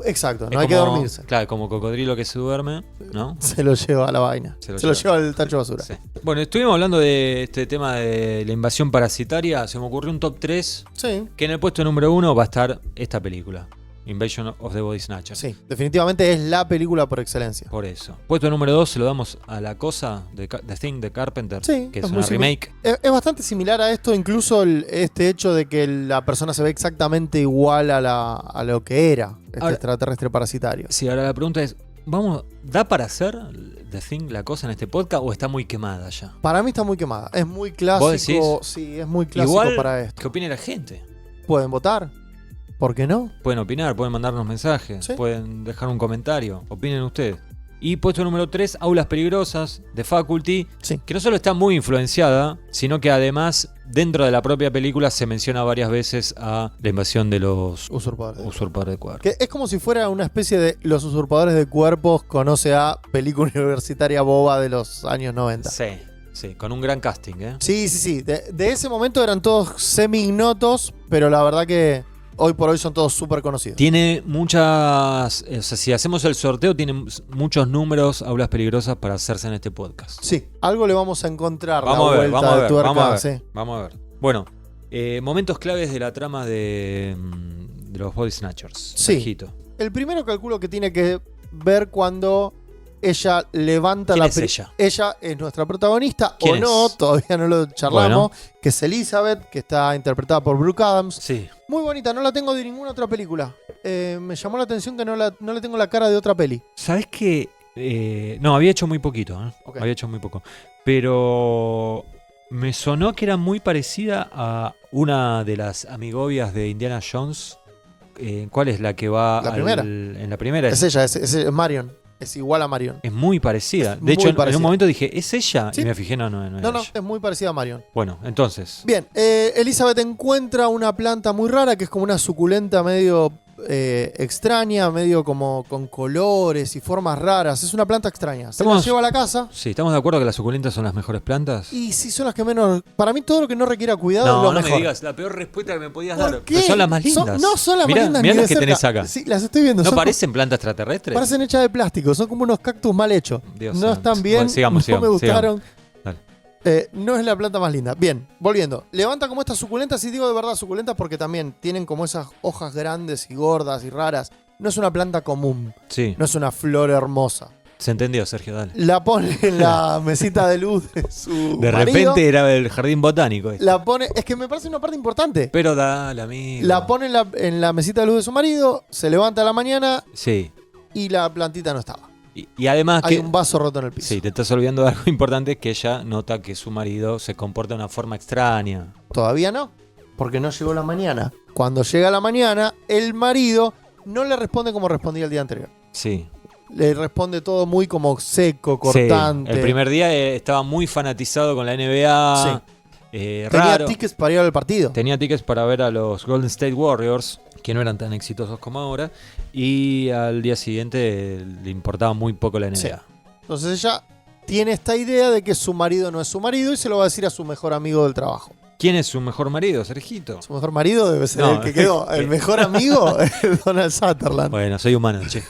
Exacto, Es no hay que como- dormirse. Claro, como cocodrilo que se duerme, ¿no? Se lo lleva a la vaina. Se lo Se lo lleva. lleva al tacho de basura. Sí. Bueno, estuvimos hablando de este tema de la invasión parasitaria. Se me ocurrió un top 3 Sí, que en el puesto número 1 va a estar esta película, Invasion of the Body Snatchers. sí. Definitivamente es la película por excelencia. Por eso. Puesto número 2 se lo damos a La Cosa de The Thing de Carpenter, Sí, que es muy una simi- remake. Es bastante similar a esto, incluso este hecho de que la persona se ve exactamente igual a lo que era este Ahora- extraterrestre parasitario. Sí, ahora la pregunta es, ¿da para hacer The Thing, La Cosa en este podcast o está muy quemada ya? Para mí está muy quemada. Es muy clásico. ¿Vos decís? Sí, es muy clásico Igual, para esto. ¿qué opine la gente? Pueden votar. ¿Por qué no? Pueden opinar, pueden mandarnos mensajes, Sí. pueden dejar un comentario. Opinen ustedes. Y puesto número 3, Aulas Peligrosas de Faculty, Sí. que no solo está muy influenciada, sino que además dentro de la propia película se menciona varias veces a la invasión de los Usurpadores. usurpadores de cuerpos. Que es como si fuera una especie de Los usurpadores de cuerpos conoce a película universitaria boba de los años 90. Sí, sí, con un gran casting, ¿eh? Sí, sí, sí. De ese momento eran todos semi-ignotos, pero la verdad que hoy por hoy son todos súper conocidos. Tiene muchas, o sea, si hacemos el sorteo, tiene muchos números, Aulas Peligrosas para hacerse en este podcast. Sí, algo le vamos a encontrar la Vamos a ver, vuelta vamos a de ver, tuerca. vamos a ver, Sí. vamos a ver. Bueno, momentos claves de la trama de los Body Snatchers. Sí. Sergito. El primero calculo que tiene que ver cuando ella levanta ¿Quién la es ella? Ella es nuestra protagonista, o ¿Quién no, es? todavía no lo charlamos, que es Elizabeth, que está interpretada por Brooke Adams. Sí. Muy bonita, no la tengo de ninguna otra película. Me llamó la atención que no le tengo la cara de otra peli. ¿Sabes qué? No, había hecho muy poquito, ¿eh? Ok. Había hecho muy poco. Pero me sonó que era muy parecida a una de las amigobias de Indiana Jones. ¿Cuál es la que va La primera. en la primera? Es ella, es Marion. Es igual a Marion. Es muy parecida. Es De hecho, muy en parecida. un momento dije, ¿es ella? Sí. Y me fijé, no era No, ella. es muy parecida a Marion. Bueno, entonces. Bien, Elizabeth encuentra una planta muy rara que es como una suculenta medio extraña, medio como con colores y formas raras. Es una planta extraña. Se la Estamos- lleva a la casa Sí, ¿estamos de acuerdo que las suculentas son las mejores plantas? y sí son las que menos... Para mí todo lo que no requiera cuidado es No, lo no mejor. me digas, la peor respuesta que me podías ¿Por dar. qué? Pero son las más lindas. No son las Mirá, más lindas mirá ni las de que cerca. tenés acá. Sí, las estoy viendo. ¿No son parecen plantas extraterrestres? Parecen hechas de plástico, son como unos cactus mal hechos. Dios no santo. están bien, Bueno, sigamos, no sigamos, me gustaron. Dale. No es la planta más linda. Bien, volviendo. Levanta como estas suculentas, y digo de verdad suculentas porque también tienen como esas hojas grandes y gordas y raras. No es una planta común, Sí, no es una flor hermosa. se entendió, Sergio, dale. La pone en la mesita de luz de su De marido. repente era el jardín botánico. este. La pone, es que me parece una parte importante. Pero dale, amigo. La pone en la mesita de luz de su marido, se levanta a la mañana Sí. y la plantita no estaba. Y además Hay que... un vaso roto en el piso. Sí, te estás olvidando de algo importante, que ella nota que su marido se comporta de una forma extraña. Todavía no, porque no llegó la mañana. Cuando llega la mañana, el marido no le responde como respondía el día anterior. Sí. Le responde todo muy como seco, Sí, cortante. el primer día estaba muy fanatizado con la NBA. Tenía Raro. tickets para ir al partido. Tenía tickets para ver a los Golden State Warriors, que no eran tan exitosos como ahora. Y al día siguiente le importaba muy poco la NBA. Sí. Entonces ella tiene esta idea de que su marido no es su marido y se lo va a decir a su mejor amigo del trabajo. ¿Quién es su mejor marido, Sergito? Su mejor marido debe ser No. el que quedó. El mejor amigo es Donald Sutherland. Bueno, soy humano, che.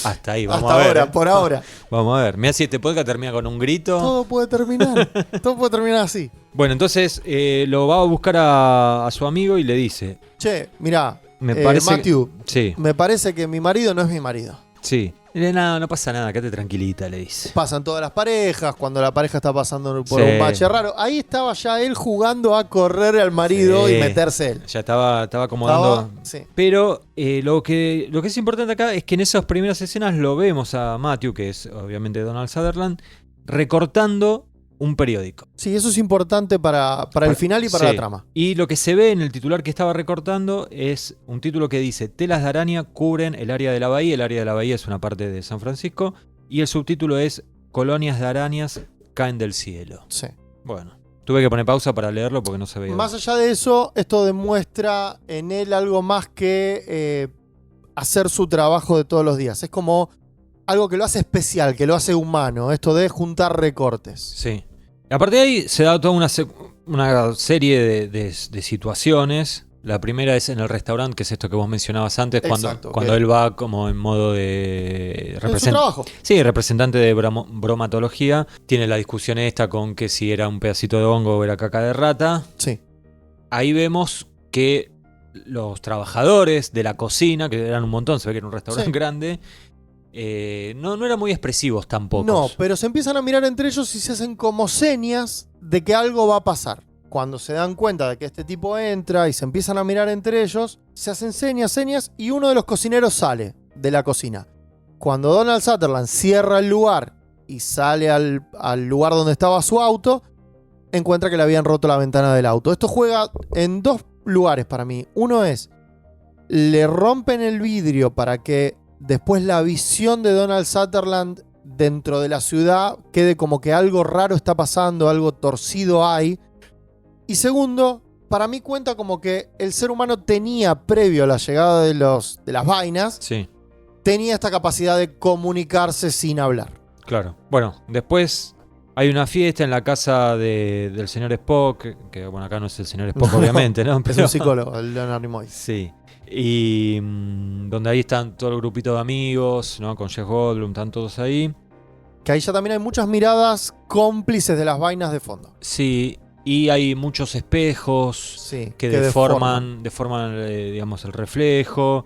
Hasta ahí, vamos Hasta a ver. ahora, por ahora. Vamos a ver. Mira si este podcast termina con un grito. Todo puede terminar. Todo puede terminar así. Bueno, entonces lo va a buscar a su amigo y le dice: Che, mirá, Me parece Matthew, Sí, me parece que mi marido no es mi marido. sí. No pasa nada, quédate tranquilita, le dice. Pasan todas las parejas, cuando la pareja está pasando por Sí. un bache raro. Ahí estaba ya él jugando a correr al marido Sí. y meterse él. Ya estaba acomodando. Sí. Pero lo que es importante acá es que en esas primeras escenas lo vemos a Matthew, que es obviamente Donald Sutherland, recortando un periódico. Sí, eso es importante para el final y para Sí. la trama. Y lo que se ve en el titular que estaba recortando es un título que dice: telas de araña cubren el área de la bahía. El área de la bahía es una parte de San Francisco. Y el subtítulo es: colonias de arañas caen del cielo. Sí. Bueno, tuve que poner pausa para leerlo porque no se veía. Más allá de eso, esto demuestra en él algo más que hacer su trabajo de todos los días. Es como algo que lo hace especial, que lo hace humano. Esto de juntar recortes. Sí. Y aparte de ahí se da toda una serie de situaciones. La primera es en el restaurante, que es esto que vos mencionabas antes, Exacto, cuando que- él va como en modo de Es su trabajo. Sí, representante de bromatología. Tiene la discusión esta con que si era un pedacito de hongo o era caca de rata. Sí. Ahí vemos que los trabajadores de la cocina, que eran un montón, se ve que era un restaurante Sí. grande, no eran muy expresivos tampoco. No, pero se empiezan a mirar entre ellos y se hacen como señas de que algo va a pasar. Cuando se dan cuenta de que este tipo entra y se empiezan a mirar entre ellos, se hacen señas y uno de los cocineros sale de la cocina. Cuando Donald Sutherland cierra el lugar y sale al lugar donde estaba su auto, encuentra que le habían roto la ventana del auto. Esto juega en dos lugares para mí. Uno es, le rompen el vidrio para que después la visión de Donald Sutherland dentro de la ciudad quede como que algo raro está pasando, algo torcido hay. Y segundo, para mí cuenta como que el ser humano tenía, previo a la llegada de las vainas, Sí, tenía esta capacidad de comunicarse sin hablar. claro. Bueno, después hay una fiesta en la casa del señor Spock, que bueno, acá no es el señor Spock, No, obviamente, ¿no? Es Pero- un psicólogo, el Leonard Nimoy. Sí. Y donde ahí están todo el grupito de amigos, ¿no? Con Jeff Goldblum, están todos ahí. Que ahí ya también hay muchas miradas cómplices de las vainas de fondo. Sí, y hay muchos espejos Sí, que deforman digamos, el reflejo.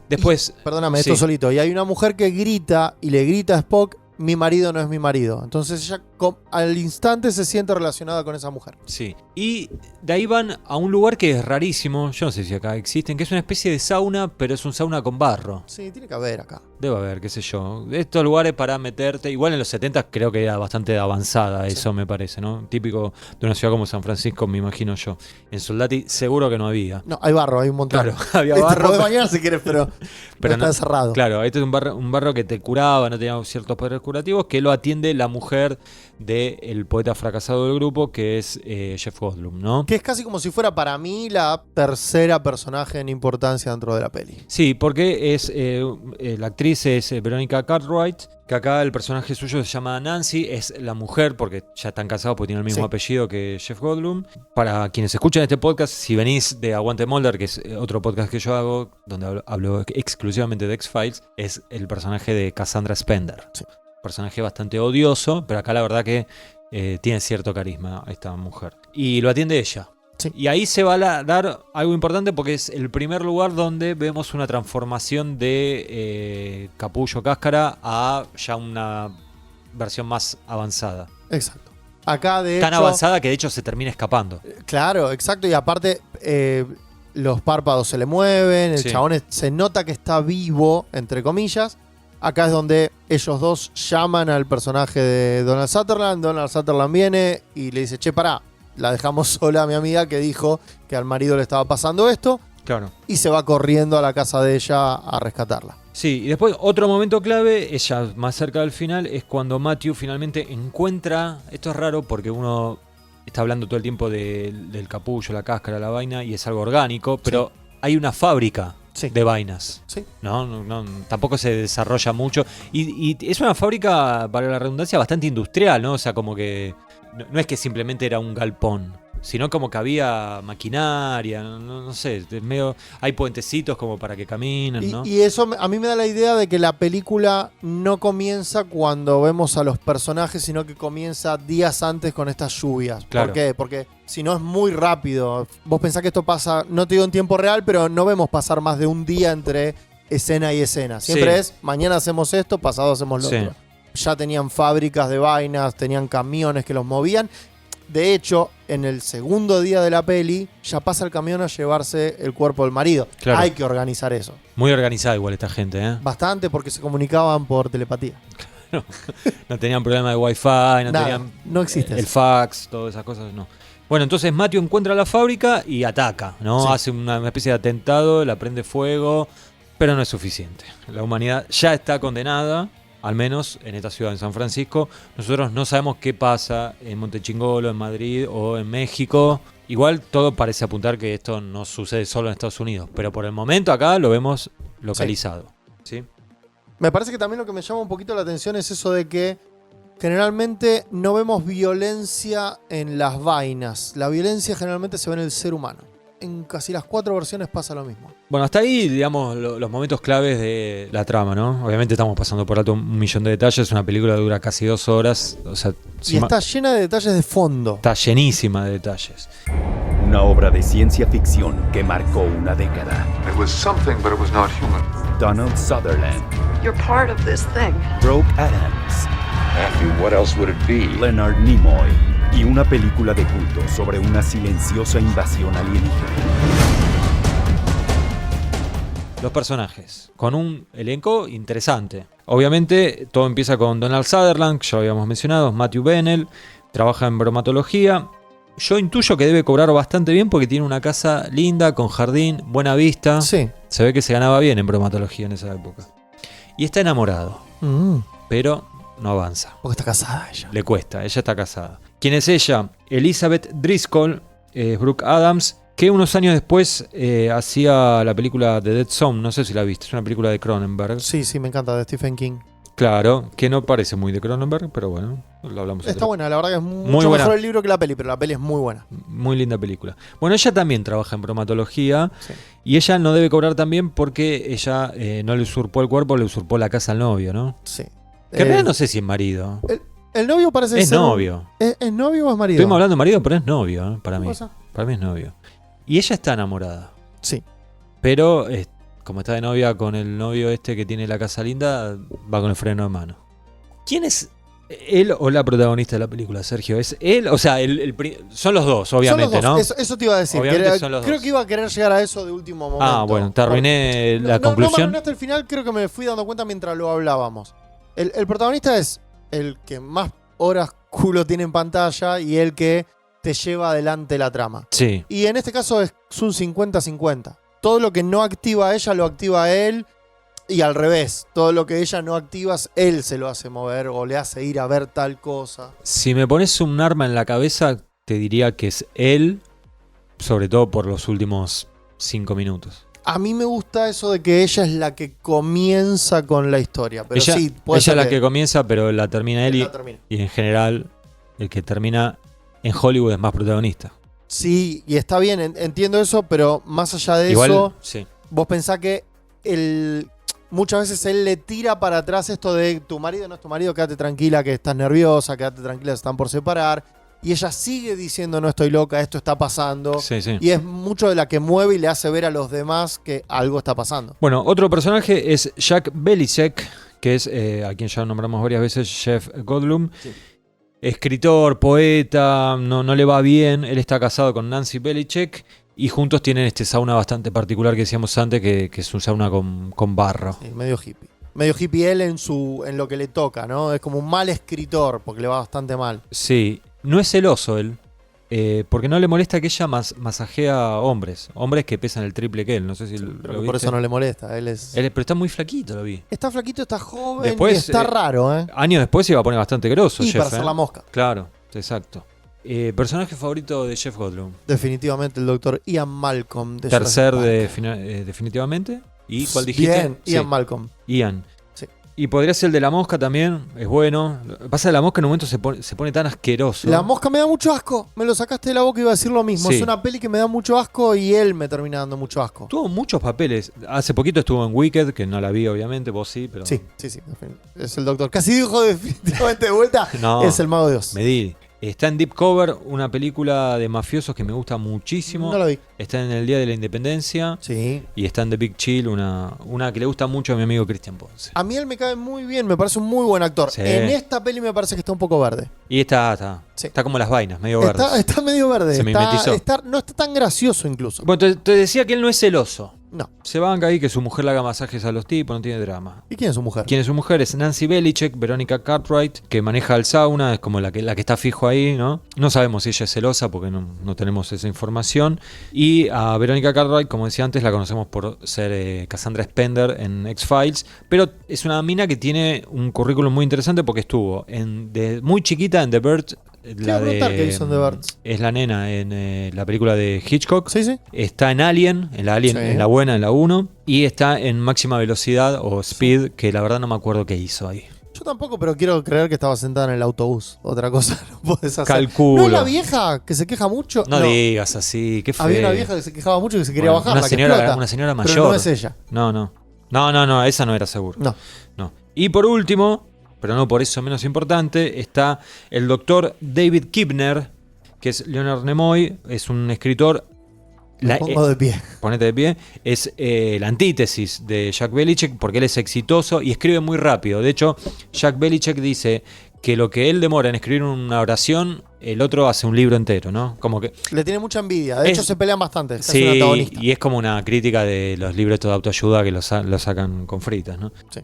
Después, Perdóname, sí. esto solito. Y hay una mujer que grita y le grita a Spock, mi marido no es mi marido. Entonces ella al instante se siente relacionada con esa mujer. Sí. Y de ahí van a un lugar que es rarísimo, yo no sé si acá existen, que es una especie de sauna, pero es un sauna con barro. Sí, tiene que haber acá. Debe haber, qué sé yo. Estos lugares para meterte, igual en los 70 creo que era bastante avanzada, eso me parece, ¿no? Típico de una ciudad como San Francisco, me imagino yo. En Soldati seguro que no había. No, hay barro, hay un montón. Claro, había Te barro. podés bañar si quieres, pero Pero está no- cerrado. Claro, este es un barro que te curaba, no tenía ciertos poderes curativos, que lo atiende la mujer del poeta fracasado del grupo, que es Jeff Goldblum, ¿no? Que es casi como si fuera para mí la tercera personaje en importancia dentro de la peli. Sí, porque es la actriz es Veronica Cartwright, que acá el personaje suyo se llama Nancy, es la mujer, porque ya están casados porque tiene el mismo Sí. apellido que Jeff Goldblum. Para quienes escuchan este podcast, si venís de Aguante Mulder, que es otro podcast que yo hago, donde hablo exclusivamente de X-Files, es el personaje de Cassandra Spender. Sí. Personaje bastante odioso, pero acá la verdad que tiene cierto carisma esta mujer. Y lo atiende ella. Sí. Y ahí se va a dar algo importante porque es el primer lugar donde vemos una transformación de capullo cáscara a ya una versión más avanzada. Exacto. Acá, de Tan hecho, avanzada que de hecho se termina escapando. claro, exacto. Y aparte, los párpados se le mueven, el Sí. chabón se nota que está vivo, entre comillas. Acá es donde ellos dos llaman al personaje de Donald Sutherland. Donald Sutherland viene y le dice, che, pará, la dejamos sola a mi amiga que dijo que al marido le estaba pasando esto. Claro. Y se va corriendo a la casa de ella a rescatarla. Sí, y después otro momento clave, ya más cerca del final, es cuando Matthew finalmente encuentra, esto es raro porque uno está hablando todo el tiempo del capullo, la cáscara, la vaina, y es algo orgánico, pero hay una fábrica Sí. de vainas. Sí. No, tampoco se desarrolla mucho. Y es una fábrica, para la redundancia, bastante industrial, ¿no? O sea, como que no es que simplemente era un galpón. sino como que había maquinaria, no sé, es medio, hay puentecitos como para que caminen, ¿no? Y eso a mí me da la idea de que la película no comienza cuando vemos a los personajes, sino que comienza días antes con estas lluvias. Claro. ¿Por qué? Porque si no es muy rápido. Vos pensás que esto pasa, no te digo en tiempo real, pero no vemos pasar más de un día entre escena y escena. Siempre Sí. es, mañana hacemos esto, pasado hacemos lo Sí. otro. Ya tenían fábricas de vainas, tenían camiones que los movían. De hecho, en el segundo día de la peli, ya pasa el camión a llevarse el cuerpo del marido. Claro. Hay que organizar eso. Muy organizada igual esta gente, ¿eh? Bastante porque se comunicaban por telepatía. No tenían problema de wifi, no Nada, tenían no existe el eso. fax, todas esas cosas, no. Bueno, entonces Matthew encuentra la fábrica y ataca, ¿no? Sí. Hace una especie de atentado, la prende fuego, pero no es suficiente. La humanidad ya está condenada, al menos en esta ciudad, en San Francisco. Nosotros no sabemos qué pasa en Montechingolo, en Madrid o en México. Igual todo parece apuntar que esto no sucede solo en Estados Unidos, pero por el momento acá lo vemos localizado. ¿Sí? Me parece que también lo que me llama un poquito la atención es eso de que generalmente no vemos violencia en las vainas. La violencia generalmente se ve en el ser humano. En casi las 4 versiones pasa lo mismo. Bueno, hasta ahí, digamos, los momentos claves de la trama, ¿no? Obviamente estamos pasando por alto 1.000.000 de detalles. Una película dura casi 2 horas. O sea, Y está llena de detalles de fondo. está llenísima de detalles. Una obra de ciencia ficción que marcó una década. It was something, but it was not human. Donald Sutherland, You're part of this thing. Brooke Adams, Matthew, what else would it be? Leonard Nimoy y una película de culto sobre una silenciosa invasión alienígena. Los personajes, con un elenco interesante. Obviamente, todo empieza con Donald Sutherland, que ya lo habíamos mencionado, Matthew Bennell, trabaja en bromatología. Yo intuyo que debe cobrar bastante bien porque tiene una casa linda, con jardín, buena vista. Sí. Se ve que se ganaba bien en bromatología en esa época. Y está enamorado, pero no avanza. Porque está casada ella. Le cuesta, ella está casada. ¿Quién es ella? Elizabeth Driscoll, Brooke Adams, que unos años después hacía la película The Dead Zone, no sé si la viste, es una película de Cronenberg. Sí, me encanta, de Stephen King. Claro, que no parece muy de Cronenberg, pero bueno, lo hablamos. Está buena, la verdad que es Muy mucho buena. mejor el libro que la peli, pero la peli es muy buena. Muy linda película. Bueno, ella también trabaja en bromatología Sí. y ella no debe cobrar tan bien porque ella no le usurpó el cuerpo, le usurpó la casa al novio, ¿no? Sí. Que en realidad no sé si es marido. El novio parece Es ser un- novio. ¿Es novio o es marido? Estuvimos hablando de marido, pero es novio, para ¿Qué mí. pasa? Para mí es novio. Y ella está enamorada. Sí. Pero como está de novia con el novio este que tiene la casa linda, va con el freno de mano. ¿Quién es él o la protagonista de la película, Sergio? ¿Es él? O sea, son los dos, obviamente, Son los dos. ¿no? Eso te iba a decir. Obviamente son los Creo dos. que iba a querer llegar a eso de último momento. Ah, bueno, te arruiné No, la no me conclusión. arruinaste el final, creo que me fui dando cuenta mientras lo hablábamos. El protagonista es el que más horas culo tiene en pantalla y el que te lleva adelante la trama. Sí, Y en este caso es un 50-50. Todo lo que no activa ella lo activa él y al revés. Todo lo que ella no activa, él se lo hace mover o le hace ir a ver tal cosa. si me pones un arma en la cabeza, te diría que es él, sobre todo por los últimos 5 minutos. A mí me gusta eso de que ella es la que comienza con la historia. Pero ella sí, puede ella ser es la que comienza, pero la termina él la termina. y en general el que termina en Hollywood es más protagonista. Sí, y está bien, entiendo eso, pero más allá de Igual, eso, sí. vos pensás que muchas veces él le tira para atrás esto de tu marido no es tu marido, quédate tranquila que estás nerviosa, quédate tranquila, se están por separar. Y ella sigue diciendo no estoy loca, esto está pasando. Sí, sí. Y es mucho de la que mueve y le hace ver a los demás que algo está pasando. Bueno, otro personaje es Jack Belicec, que es a quien ya nombramos varias veces, Jeff Goldblum. Sí. Escritor, poeta, no le va bien. Él está casado con Nancy Belicec y juntos tienen este sauna bastante particular que decíamos antes, que es un sauna con barro. Sí, medio hippie. Medio hippie él en lo que le toca, ¿no? Es como un mal escritor, porque le va bastante mal. Sí, no es celoso él, porque no le molesta que ella masajea hombres que pesan el triple que él. No sé si Creo lo que por viste. eso no le molesta. Él es. Pero está muy flaquito, lo vi. Está flaquito, está joven Después, y está raro, ¿eh? Años después se iba a poner bastante grosso, Y Jeff. para hacer la mosca. Claro, exacto. Personaje favorito de Jeff Goldblum. Definitivamente el doctor Ian Malcolm de Tercer Jurassic Park. definitivamente. ¿Y cuál dijiste? Bien, Sí, Ian Malcolm. Ian. Sí. Y podría ser el de la mosca también, es bueno. Lo que pasa es que la mosca en un momento se pone tan asqueroso. La mosca me da mucho asco. Me lo sacaste de la boca y iba a decir lo mismo. Sí. Es una peli que me da mucho asco y él me termina dando mucho asco. Tuvo muchos papeles. Hace poquito estuvo en Wicked, que no la vi obviamente, vos sí, pero... Sí. Es el doctor. Casi dijo definitivamente de vuelta. No, Es el mago de Dios. me di. Está en Deep Cover, una película de mafiosos que me gusta muchísimo. No la vi. Está en el Día de la Independencia. Sí. Y está en The Big Chill, una que le gusta mucho a mi amigo Christian Ponce. A mí él me cae muy bien, me parece un muy buen actor. Sí. En esta peli me parece que está un poco verde. Y está Sí. como las vainas, medio verdes. Está medio verde. Se mimetizó. No está tan gracioso incluso. Bueno, te decía que él no es celoso. No. Se banca ahí que su mujer le haga masajes a los tipos, no tiene drama. ¿Y quién es su mujer? ¿Quién es su mujer? Es Nancy Belichick, Verónica Cartwright, que maneja el sauna, es como la que está fijo ahí, ¿no? No sabemos si ella es celosa porque no tenemos esa información. Y a Verónica Cartwright, como decía antes, la conocemos por ser Cassandra Spender en X-Files, pero es una mina que tiene un currículum muy interesante porque estuvo de muy chiquita en The Bird. iba a preguntar qué hizo en The Birds. Es la nena en la película de Hitchcock. Sí. Está en Alien, Sí. en la buena, en la 1. Y está en Máxima Velocidad o Speed, que la verdad no me acuerdo qué hizo ahí. Yo tampoco, pero quiero creer que estaba sentada en el autobús. Otra cosa no podés hacer. Calculo. ¿No es la vieja que se queja mucho? No digas así, qué feo. Había una vieja que se quejaba mucho y que se quería Bueno, bajar. una señora mayor. Pero no es ella. No, esa no era seguro. No. Y por último, pero no por eso menos importante, está el doctor David Kibner, que es Leonard Nimoy, es un escritor. Me pongo de pie. Ponete de pie. Es la antítesis de Jack Belichick porque él es exitoso y escribe muy rápido. De hecho, Jack Belichick dice que lo que él demora en escribir una oración, el otro hace un libro entero, ¿no? Como que Le tiene mucha envidia. De hecho, se pelean bastante. Es sí, un antagonista. y es como una crítica de los libros de autoayuda que lo sacan con fritas, ¿no? Sí.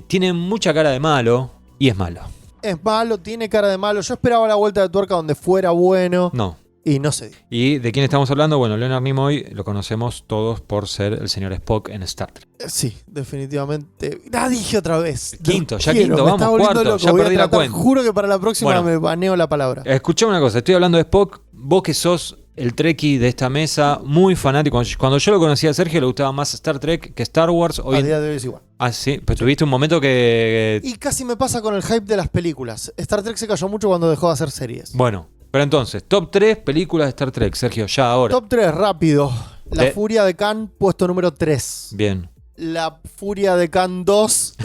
Tiene mucha cara de malo y es malo. Es malo, tiene cara de malo. Yo esperaba la vuelta de tuerca donde fuera bueno. No. Y no se dio. ¿Y de quién estamos hablando? Bueno, Leonard Nimoy lo conocemos todos por ser el señor Spock en Star Trek. Sí, definitivamente. Dije otra vez. Quinto, Lo ya quiero, quinto, me vamos, está volviendo cuarto, loco. ya Voy a perdí la tratar, cuenta. Juro que para la próxima Bueno. me baneo la palabra. Escuchame una cosa, estoy hablando de Spock, vos que sos el trekkie de esta mesa, muy fanático. Cuando yo lo conocía a Sergio le gustaba más Star Trek que Star Wars. A día de hoy es igual. Ah, sí, pues tuviste un momento que... Y casi me pasa con el hype de las películas. Star Trek se cayó mucho cuando dejó de hacer series. Bueno, pero entonces, top 3 películas de Star Trek, Sergio, ya ahora. Top 3, rápido. La De- Furia de Khan, puesto número 3. Bien. La Furia de Khan 2,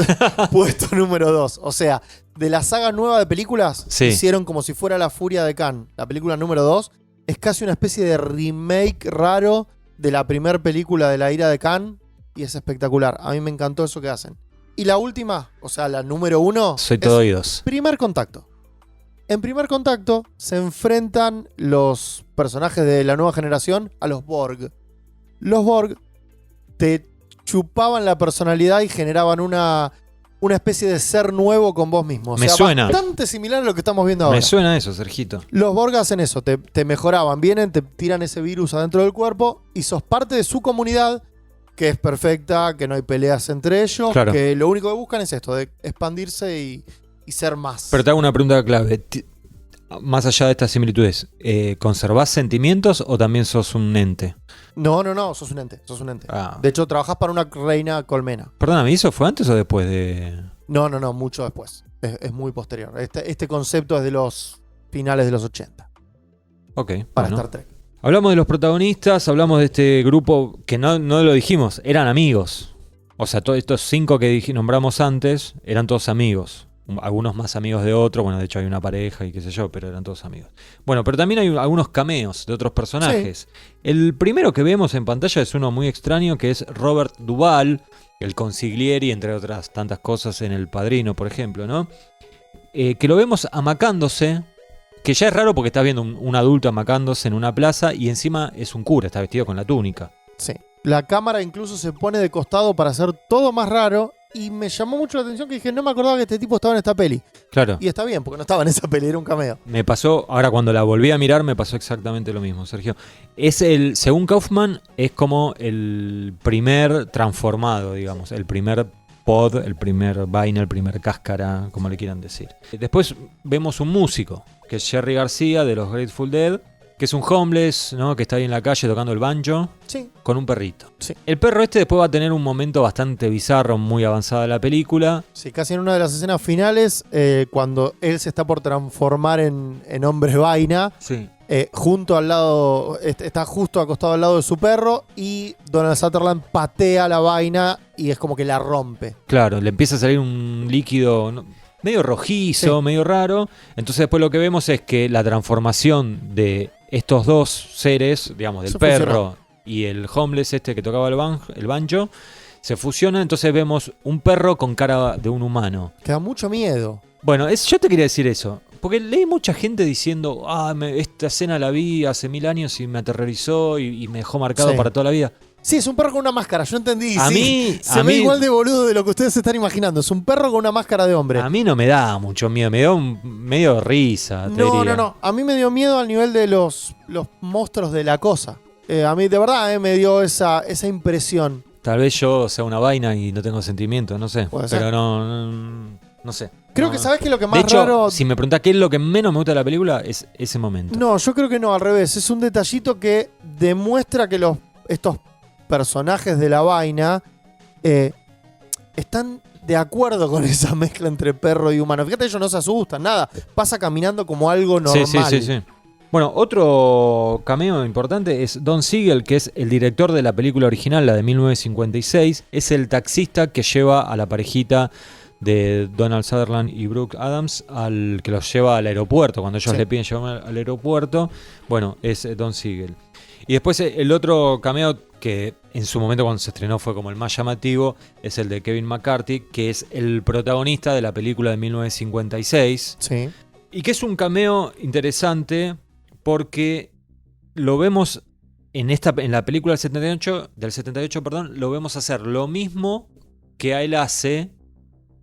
puesto número 2. O sea, de la saga nueva de películas, Sí. hicieron como si fuera La Furia de Khan. La película número 2 es casi una especie de remake raro de la primera película de La Ira de Khan y es espectacular. A mí me encantó eso que hacen. Y la última, o sea, la número 1, Soy todo oídos. Primer Contacto. En Primer Contacto se enfrentan los personajes de la nueva generación a los Borg. Los Borg te chupaban la personalidad y generaban una especie de ser nuevo con vos mismo. O Me sea, suena. bastante similar a lo que estamos viendo ahora. Me suena eso, Sergito. Los Borg hacen eso, te mejoraban, vienen, te tiran ese virus adentro del cuerpo y sos parte de su comunidad que es perfecta, que no hay peleas entre ellos, Claro. que lo único que buscan es esto, de expandirse y ser más. Pero te hago una pregunta clave. Más allá de estas similitudes, ¿conservás sentimientos o también sos un ente? No, sos un ente, Ah. De hecho, trabajás para una reina colmena. Perdóname, ¿eso fue antes o después de...? No, mucho después. Es muy posterior. Este concepto es de los finales de los 80 Ok, para bueno. Star Trek. Hablamos de los protagonistas, hablamos de este grupo que no lo dijimos, eran amigos. O sea, todos estos 5 que nombramos antes eran todos amigos. Algunos más amigos de otros, bueno, de hecho hay una pareja y qué sé yo, pero eran todos amigos. Bueno, pero también hay algunos cameos de otros personajes. El primero que vemos en pantalla es uno muy extraño, que es Robert Duvall, el consigliere, entre otras tantas cosas en El Padrino, por ejemplo, ¿no? Que lo vemos amacándose, que ya es raro porque estás viendo un adulto amacándose en una plaza y encima es un cura, está vestido con la túnica. Sí. La cámara incluso se pone de costado para hacer todo más raro. Y me llamó mucho la atención que dije, no me acordaba que este tipo estaba en esta peli. Claro. Y está bien, porque no estaba en esa peli, era un cameo. Me pasó, ahora cuando la volví a mirar, me pasó exactamente lo mismo, Sergio. Según Kaufman, es como el primer transformado, digamos, el primer pod, el primer vaina, el primer cáscara, como le quieran decir. Después vemos un músico, que es Jerry García de los Grateful Dead, que es un homeless, ¿no? Que está ahí en la calle tocando el banjo Sí, con un perrito. sí. El perro este después va a tener un momento bastante bizarro, muy avanzada de la película. Sí, casi en una de las escenas finales, cuando él se está por transformar en hombre vaina, Sí. junto al lado, está justo acostado al lado de su perro y Donald Sutherland patea la vaina y es como que la rompe. Claro, le empieza a salir un líquido medio rojizo, Sí. medio raro. Entonces después lo que vemos es que la transformación de estos dos seres, digamos, del Se perro y el homeless este que tocaba el banjo, se fusionan. Entonces vemos un perro con cara de un humano. Que da mucho miedo. Bueno, yo te quería decir eso. Porque leí mucha gente diciendo, esta escena la vi hace 1000 años y me aterrorizó y me dejó marcado Sí. para toda la vida. Sí, es un perro con una máscara, yo entendí. A sí. mí- Se a ve mí- igual de boludo de lo que ustedes se están imaginando. Es un perro con una máscara de hombre. A mí no me da mucho miedo, me da medio risa. Te diría. No. A mí me dio miedo al nivel de los monstruos de la cosa. A mí de verdad me dio esa impresión. Tal vez yo sea una vaina y no tengo sentimientos, no sé. Puede ser. Pero no sé. Creo No, que no. sabes que lo que De más hecho, raro... si me preguntás qué es lo que menos me gusta de la película, es ese momento. No, yo creo que no, al revés. Es un detallito que demuestra que estos personajes de la vaina están de acuerdo con esa mezcla entre perro y humano. Fíjate, ellos no se asustan, nada. Pasa caminando como algo normal. Sí. Bueno, otro cameo importante es Don Siegel, que es el director de la película original, la de 1956. Es el taxista que lleva a la parejita de Donald Sutherland y Brooke Adams, que los lleva al aeropuerto. Cuando ellos Sí. le piden llevar al aeropuerto, bueno, es Don Siegel. Y después el otro cameo que en su momento cuando se estrenó fue como el más llamativo, es el de Kevin McCarthy, que es el protagonista de la película de 1956. Sí. Y que es un cameo interesante porque lo vemos en la película del 78, lo vemos hacer lo mismo que él hace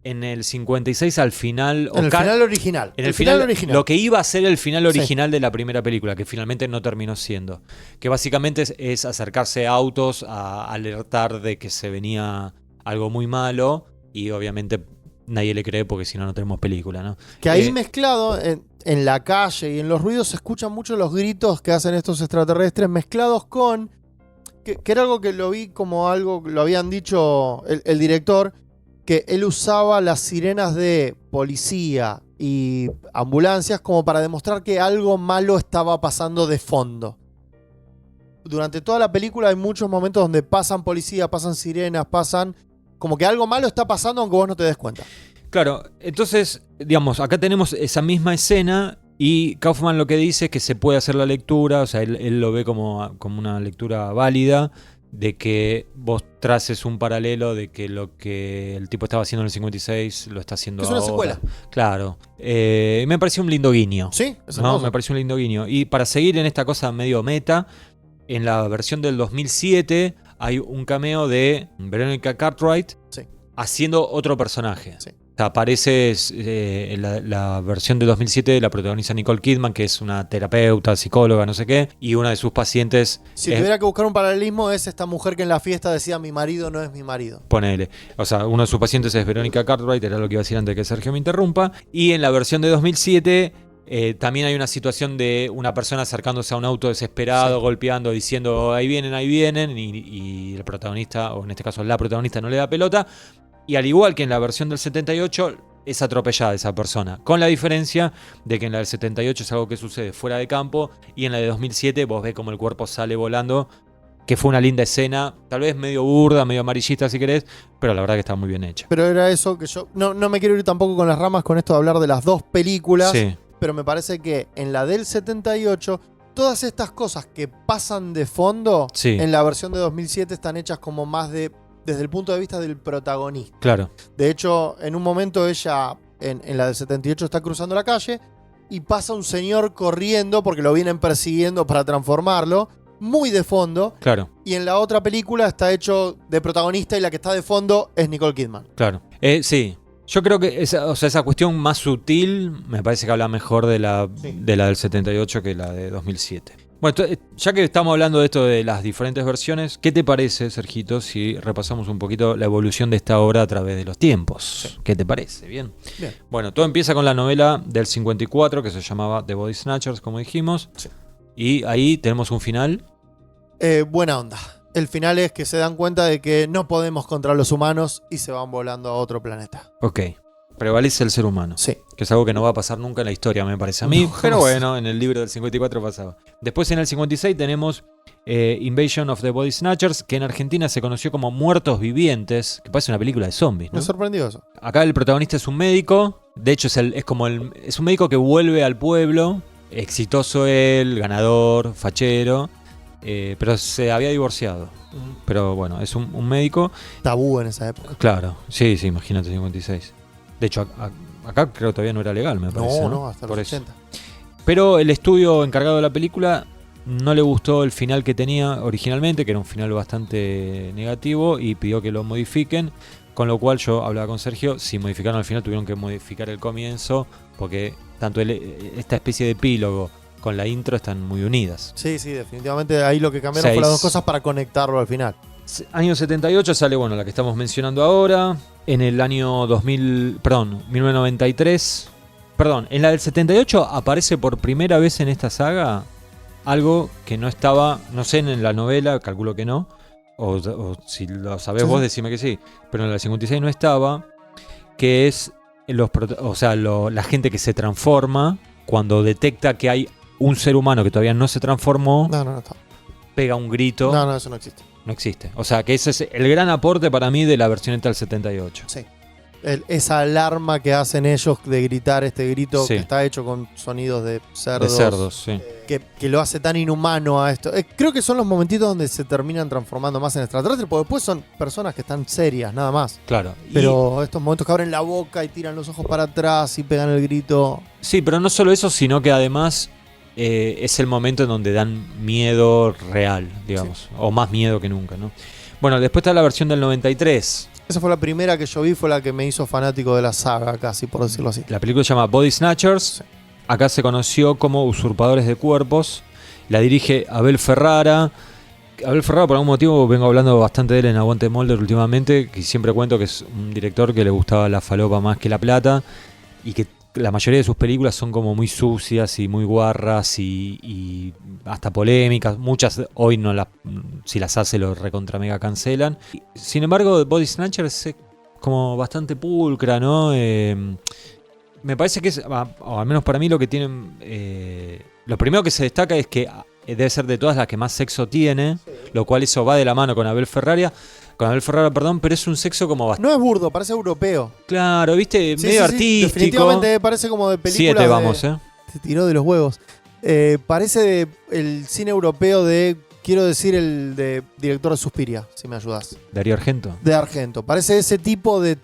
en el 56 al final. En el final original. En el final original. Lo que iba a ser el final original de la primera película, que finalmente no terminó siendo. Que básicamente es acercarse a autos a alertar de que se venía algo muy malo y obviamente nadie le cree porque si no, no tenemos película, ¿no? Que ahí mezclado en la calle y en los ruidos se escuchan mucho los gritos que hacen estos extraterrestres mezclados con... Que era algo que lo vi como algo, lo habían dicho el director, que él usaba las sirenas de policía y ambulancias como para demostrar que algo malo estaba pasando de fondo. Durante toda la película hay muchos momentos donde pasan policía, pasan sirenas, pasan... Como que algo malo está pasando aunque vos no te des cuenta. Claro, entonces, digamos, acá tenemos esa misma escena y Kaufman lo que dice es que se puede hacer la lectura, o sea, él lo ve como una lectura válida, de que vos traces un paralelo de que lo que el tipo estaba haciendo en el 56 lo está haciendo Es una ahora. secuela. Claro. Me pareció un lindo guiño. Sí, es ¿No? hermoso. Me pareció un lindo guiño. Y para seguir en esta cosa medio meta, en la versión del 2007 hay un cameo de Veronica Cartwright Sí. haciendo otro personaje. Sí. O sea, aparece en la versión de 2007, la protagoniza Nicole Kidman, que es una terapeuta, psicóloga, no sé qué, y una de sus pacientes Si es, tuviera que buscar un paralelismo, es esta mujer que en la fiesta decía mi marido no es mi marido. ponele. O sea, uno de sus pacientes es Veronica Cartwright, era lo que iba a decir antes que Sergio me interrumpa. Y en la versión de 2007 también hay una situación de una persona acercándose a un auto desesperado, Sí. golpeando, diciendo ahí vienen, y el protagonista, o en este caso la protagonista, no le da pelota. Y al igual que en la versión del 78, es atropellada esa persona. Con la diferencia de que en la del 78 es algo que sucede fuera de campo, y en la de 2007 vos ves como el cuerpo sale volando, que fue una linda escena, tal vez medio burda, medio amarillista si querés, pero la verdad que está muy bien hecha. Pero era eso que yo... No me quiero ir tampoco con las ramas con esto de hablar de las dos películas, Sí, pero me parece que en la del 78, todas estas cosas que pasan de fondo, Sí. en la versión de 2007 están hechas como más desde el punto de vista del protagonista. claro. De hecho, en un momento ella, en la del 78, está cruzando la calle y pasa un señor corriendo porque lo vienen persiguiendo para transformarlo, muy de fondo. Claro, Y en la otra película está hecho de protagonista y la que está de fondo es Nicole Kidman. claro. Sí, yo creo que esa cuestión más sutil me parece que habla mejor de la del 78 que la de 2007. Bueno, ya que estamos hablando de esto de las diferentes versiones, ¿qué te parece, Sergito, si repasamos un poquito la evolución de esta obra a través de los tiempos? Sí. ¿Qué te parece? Bien. Bien. Bueno, todo empieza con la novela del 54 que se llamaba The Body Snatchers, como dijimos. Sí. Y ahí tenemos un final. Buena onda. El final es que se dan cuenta de que no podemos contra los humanos y se van volando a otro planeta. Ok. Prevalece el ser humano. Sí. Que es algo que no va a pasar nunca en la historia, me parece a mí. No, pero jamás. bueno, en el libro del 54 pasaba. Después en el 56 tenemos Invasion of the Body Snatchers, que en Argentina se conoció como Muertos Vivientes, que parece una película de zombies, ¿no? Me sorprendió eso. Acá el protagonista es un médico. De hecho, es un médico que vuelve al pueblo. Exitoso él, ganador, fachero. Pero se había divorciado. Pero bueno, es un médico. Tabú en esa época. Claro, sí, imagínate, 56. De hecho, acá creo que todavía no era legal, me parece. No, hasta Por los eso. 80. Pero el estudio encargado de la película no le gustó el final que tenía originalmente, que era un final bastante negativo, y pidió que lo modifiquen. Con lo cual yo hablaba con Sergio, si modificaron al final tuvieron que modificar el comienzo, porque tanto esta especie de epílogo con la intro están muy unidas. Sí, definitivamente ahí lo que cambiaron fue las dos cosas para conectarlo al final. Año 78 sale, bueno, la que estamos mencionando ahora. En el año 1993. En la del 78 aparece por primera vez en esta saga algo que no estaba, no sé, en la novela, calculo que no. O si lo sabés vos, decime que sí. Pero en la del 56 no estaba. Que es la gente que se transforma cuando detecta que hay un ser humano que todavía no se transformó. No está. Pega un grito. No, eso no existe. No existe. O sea, que ese es el gran aporte para mí de la versión esta del 78. Sí. Esa alarma que hacen ellos de gritar este grito Sí. que está hecho con sonidos de cerdos. De cerdos, sí. Que lo hace tan inhumano a esto. Creo que son los momentitos donde se terminan transformando más en extraterrestres, porque después son personas que están serias, nada más. Claro. Pero estos momentos que abren la boca y tiran los ojos para atrás y pegan el grito. Sí, pero no solo eso, sino que además es el momento en donde dan miedo real, digamos. Sí. O más miedo que nunca, ¿no? Bueno, después está la versión del 93. Esa fue la primera que yo vi, fue la que me hizo fanático de la saga, casi, por decirlo así. La película se llama Body Snatchers. Sí. Acá se conoció como Usurpadores de Cuerpos. La dirige Abel Ferrara. Abel Ferrara, por algún motivo, vengo hablando bastante de él en Aguante Molder últimamente, que siempre cuento que es un director que le gustaba la falopa más que la plata, y que la mayoría de sus películas son como muy sucias y muy guarras y hasta polémicas. Muchas hoy no si las hace lo recontra mega cancelan. Sin embargo, Body Snatchers es como bastante pulcra, ¿no? Me parece que es, o al menos para mí, lo que tienen. Lo primero que se destaca es que debe ser de todas las que más sexo tiene, lo cual eso va de la mano con Abel Ferrara. Pero es un sexo como bastante. No es burdo, parece europeo. Claro, viste, Sí, medio sí, artístico. definitivamente parece como de película. 7 vamos, Se tiró de los huevos. Parece de el cine europeo de, quiero decir, el de director de Suspiria, si me ayudas. Darío Argento. De Argento. Parece ese tipo de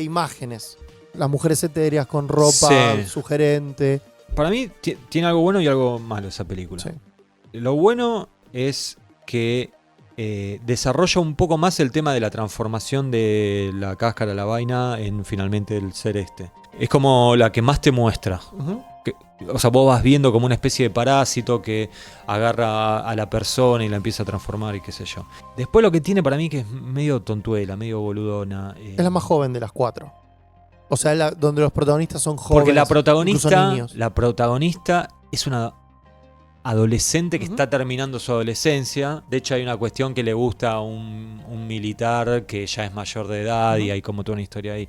imágenes. Las mujeres etéreas con ropa Sí. sugerente. Para mí tiene algo bueno y algo malo esa película. Sí. Lo bueno es que desarrolla un poco más el tema de la transformación de la cáscara a la vaina en finalmente el ser este. Es como la que más te muestra. Ujú. O sea, vos vas viendo como una especie de parásito que agarra a la persona y la empieza a transformar y qué sé yo. Después lo que tiene para mí que es medio tontuela, medio boludona. Es la más joven de las 4. O sea, donde los protagonistas son jóvenes. Porque la incluso protagonista es una adolescente que Ujú. está terminando su adolescencia. De hecho, hay una cuestión que le gusta a un militar que ya es mayor de edad y hay como toda una historia ahí.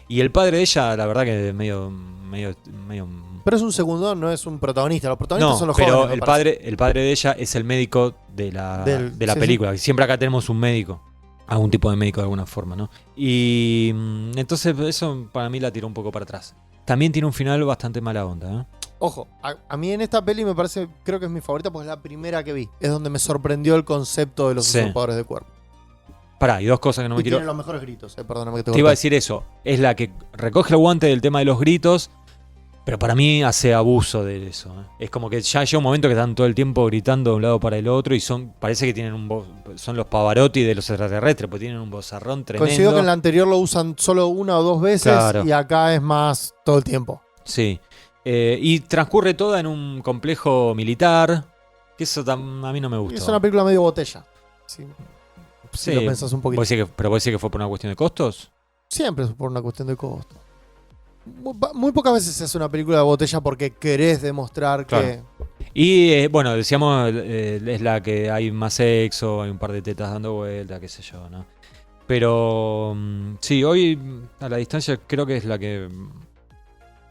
Y el padre de ella, la verdad que medio Pero es un segundón, no es un protagonista. Los protagonistas no, son los pero jóvenes. me parece. el padre de ella es el médico de la Sí, película. Siempre acá tenemos un médico. Algún tipo de médico de alguna forma, ¿no? Y entonces eso para mí la tiró un poco para atrás. También tiene un final bastante mala onda, ¿eh? Ojo, a mí en esta peli me parece, creo que es mi favorita porque es la primera que vi. Es donde me sorprendió el concepto de los Sí. usurpadores de cuerpo. Pará, y dos cosas que no me Y quiero... tiene los mejores gritos, perdóname que te Te iba a corté. decir eso. Es la que recoge el guante del tema de los gritos, pero para mí hace abuso de eso. Es como que ya llega un momento que están todo el tiempo gritando de un lado para el otro y parece que tienen son los Pavarotti de los extraterrestres, porque tienen un vozarrón tremendo. Coincido que en la anterior lo usan solo una o dos veces Claro. y acá es más todo el tiempo. Sí. Y transcurre toda en un complejo militar, que eso a mí no me Y gustó. es una película medio botella. Sí. Si Sí. lo pensás un poquito. ¿Pero vos decís que fue por una cuestión de costos? Siempre es por una cuestión de costo. Muy pocas veces se hace una película de botella porque querés demostrar Claro. que... Y bueno, decíamos, es la que hay más sexo, hay un par de tetas dando vuelta, qué sé yo, ¿no? Pero sí, hoy a la distancia creo que es la que...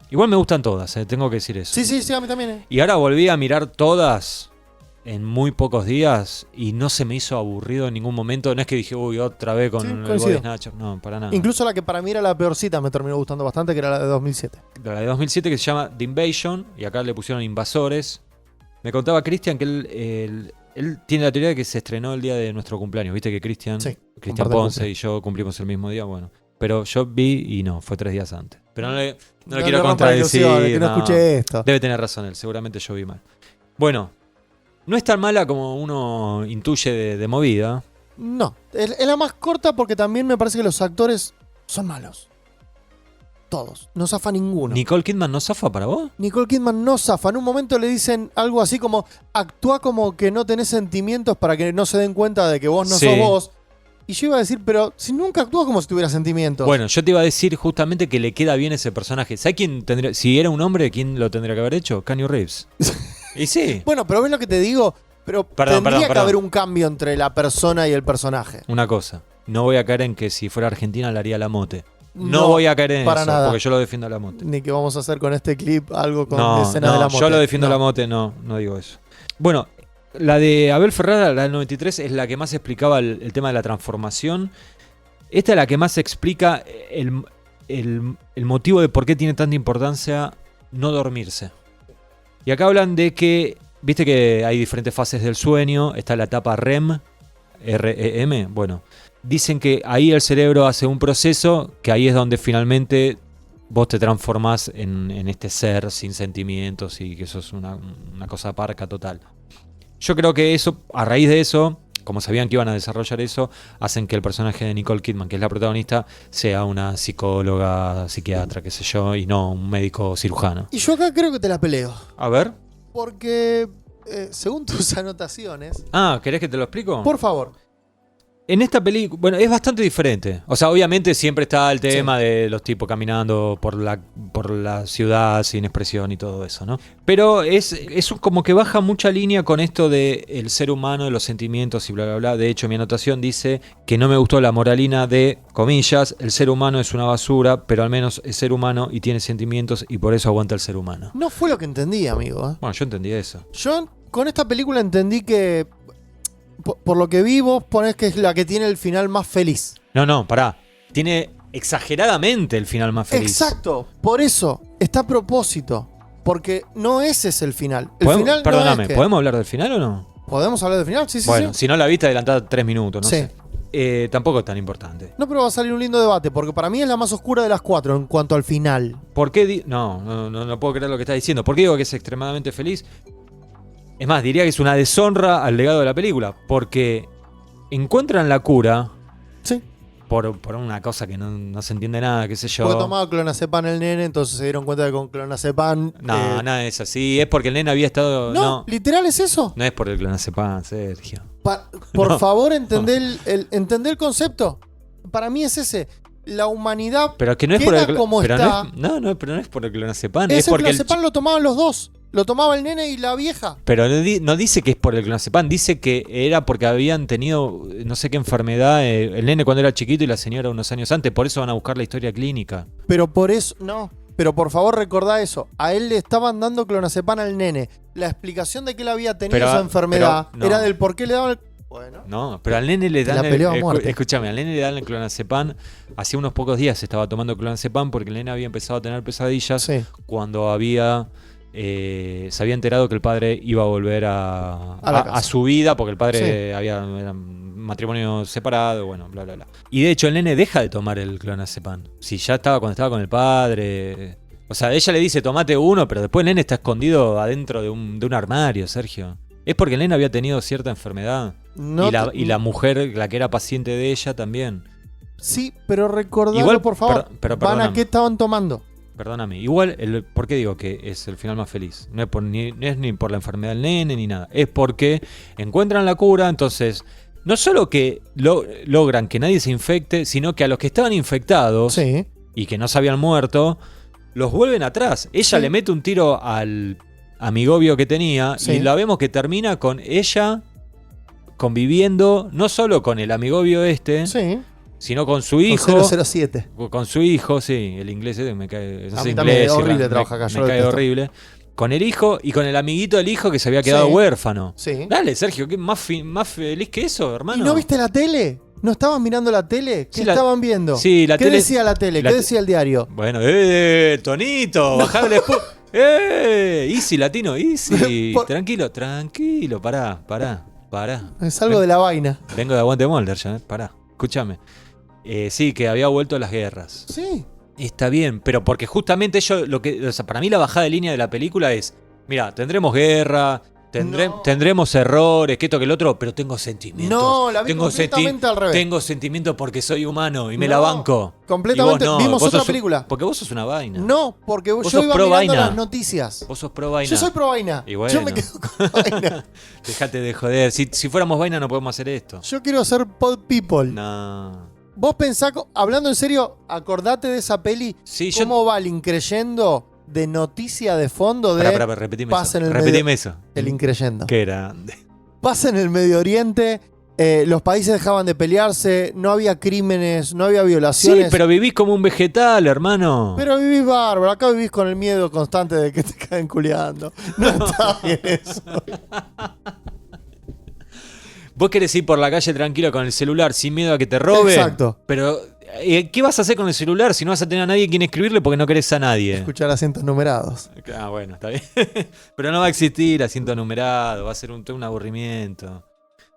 Igual me gustan todas, tengo que decir eso. Sí, a mí también. Y ahora volví a mirar todas en muy pocos días y no se me hizo aburrido en ningún momento. No es que dije, uy, otra vez con Sí, el coincido. Body Snatcher. No, para nada. Incluso la que para mí era la peorcita me terminó gustando bastante, que era la de 2007. La de 2007 que se llama The Invasion, y acá le pusieron Invasores. Me contaba Cristian que él tiene la teoría de que se estrenó el día de nuestro cumpleaños. Viste que Cristian comparte Ponce cumple. y yo cumplimos el mismo día, bueno. Pero yo vi y no, fue 3 días antes. Pero no le quiero le rompa la contradecir. ilusión, que no no. escuché esto. Debe tener razón él, seguramente yo vi mal. Bueno, no es tan mala como uno intuye de movida. No, es la más corta porque también me parece que los actores son malos. Todos, no zafa ninguno. ¿Nicole Kidman no zafa para vos? Nicole Kidman no zafa. En un momento le dicen algo así como: actúa como que no tenés sentimientos para que no se den cuenta de que vos no Sí. sos vos. Y yo iba a decir, pero si nunca actúa como si tuviera sentimientos. Bueno, yo te iba a decir justamente que le queda bien ese personaje. ¿Sabes quién tendría? Si era un hombre, ¿quién lo tendría que haber hecho? Keanu Reeves. Y sí. Bueno, pero ves lo que te digo. Pero Perdón, tendría que perdón. haber un cambio entre la persona y el personaje. Una cosa. No voy a caer en que si fuera Argentina le haría la mote. No voy a caer en para eso, nada. porque yo lo defiendo a la mote. Ni que vamos a hacer con este clip algo con No, escena de la moto. yo lo defiendo a la mote, no digo eso. Bueno, la de Abel Ferrara, la del 93, es la que más explicaba el tema de la transformación. Esta es la que más explica el motivo de por qué tiene tanta importancia no dormirse. Y acá hablan de que, viste que hay diferentes fases del sueño, está la etapa REM, R-E-M, bueno. Dicen que ahí el cerebro hace un proceso que ahí es donde finalmente vos te transformás en este ser sin sentimientos y que eso es una cosa parca total. Yo creo que eso, a raíz de eso, como sabían que iban a desarrollar eso, hacen que el personaje de Nicole Kidman, que es la protagonista, sea una psicóloga, psiquiatra, qué sé yo, y no un médico cirujano. Y yo acá creo que te la peleo. A ver. Porque, según tus anotaciones... Ah, ¿querés que te lo explico? Por favor. En esta película, bueno, es bastante diferente. O sea, obviamente siempre está el tema de los tipos caminando por la ciudad sin expresión y todo eso, ¿no? Pero es como que baja mucha línea con esto de el ser humano, de los sentimientos y bla, bla, bla. De hecho, mi anotación dice que no me gustó la moralina de, comillas, el ser humano es una basura, pero al menos es ser humano y tiene sentimientos y por eso aguanta el ser humano. No fue lo que entendí, amigo. Bueno, yo entendí eso. Yo con esta película entendí que... Por lo que vi, vos ponés que es la que tiene el final más feliz. No, pará. Tiene exageradamente el final más feliz. Exacto. Por eso, está a propósito. Porque no ese es el final. El final Perdóname, no es que... ¿podemos hablar del final o no? ¿Podemos hablar del final? Sí, sí, Bueno, sí. si no la viste, adelantada 3 minutos, no Sí. sé. Tampoco es tan importante. No, pero va a salir un lindo debate. Porque para mí es la más oscura de las 4 en cuanto al final. ¿Por qué? No puedo creer lo que estás diciendo. ¿Por qué digo que es extremadamente feliz? Es más, diría que es una deshonra al legado de la película. Porque encuentran la cura Sí. por una cosa que no se entiende nada, qué sé yo. Porque tomaba clonazepam el nene, entonces se dieron cuenta de que con clonazepam... Nada es así. Es porque el nene había estado... No, literal es eso. No es por el clonazepam, Sergio. Por No. favor, entendé el concepto. Para mí es ese. La humanidad Pero que no es queda por el como pero está. pero no es por el clonazepam, Ese es porque clonazepam lo tomaban los dos. Lo tomaba el nene y la vieja. pero no dice que es por el clonazepam, dice que era porque habían tenido no sé qué enfermedad el nene cuando era chiquito y la señora unos años antes, por eso van a buscar la historia clínica. Pero por eso, no. Pero por favor recordá eso. A él le estaban dando clonazepam al nene. La explicación de que él había tenido Pero- esa enfermedad pero no. era del por qué le daban el... Bueno. No, pero al nene le Te dan la peleó a muerte. escúchame, al nene le dan el clonazepam. Hace unos pocos días estaba tomando clonazepam porque el nene había empezado a tener pesadillas Sí. cuando se había enterado que el padre iba a volver A la casa. a su vida porque el padre Sí. era un matrimonio separado, bueno, bla, bla, bla. Y de hecho el nene deja de tomar el clonazepam. Si ya estaba cuando estaba con el padre. O sea, ella le dice tomate uno, pero después el nene está escondido adentro de un armario, Sergio. Es porque el nene había tenido cierta enfermedad. No y la mujer, la que era paciente de ella, también. Sí, pero recordalo, Igual, por favor. pero ¿Van a perdóname. qué estaban tomando? Perdóname. Igual, ¿por qué digo que es el final más feliz? No es ni por la enfermedad del nene ni nada. Es porque encuentran la cura, entonces no solo que logran que nadie se infecte, sino que a los que estaban infectados Sí. y que no se habían muerto, los vuelven atrás. Ella Sí. le mete un tiro al amigovio que tenía. Sí. Y la vemos que termina con ella conviviendo, no solo con el amigovio Sí. sino con su Con hijo. 007. Con su hijo, sí, el inglés me cae. No A sé mí también, inglés, horrible me- trabaja acá, yo Me lo cae detesto. horrible. Con el hijo y con el amiguito del hijo que se había quedado Sí. huérfano. Sí. Dale, Sergio, ¿qué más feliz que eso, hermano? ¿Y no viste la tele? ¿No estaban mirando la tele? ¿Qué Sí, estaban viendo? sí, la ¿Qué tele- decía la tele? la ¿Qué te- decía el diario? Bueno, Tonito, bajale easy, latino, easy. Por- Tranquilo, pará. Es algo de la vaina. Vengo de Aguante Mulder ya, pará. Escúchame. Sí, que había vuelto a las guerras. Sí. Está bien, pero porque justamente para mí la bajada de línea de la película es, mira, tendremos guerra, No. tendremos errores, que esto que el otro, pero tengo sentimientos. No, la vi tengo completamente al revés. Tengo sentimientos porque soy humano y me No, la banco. completamente. Y vos no, Vimos vos otra sos película. Porque vos sos una vaina. No, porque Vos yo sos iba pro mirando vaina. las noticias. Vos sos pro vaina. Yo soy pro vaina. Y bueno. Yo me quedo con vaina. Dejate de joder. Si fuéramos vaina no podemos hacer esto. Yo quiero ser pod people. No. Vos pensás, hablando en serio, acordate de esa peli. Sí, ¿Cómo va el increyendo de noticia de fondo de Pará, repetime pasa eso. en el Repetime eso. el increyendo? Qué grande. Pasa en el Medio Oriente, los países dejaban de pelearse, no había crímenes, no había Sí, violaciones. pero vivís como un vegetal, hermano. Pero vivís bárbaro, acá vivís con el miedo constante de que te caen culiando. No está bien eso. Vos querés ir por la calle tranquilo con el celular sin miedo a que te roben. Exacto. Pero, ¿qué vas a hacer con el celular si no vas a tener a nadie a quien escribirle porque no querés a nadie? Escuchar asientos numerados. Ah, bueno, está bien. Pero no va a existir asiento numerado, va a ser todo un aburrimiento.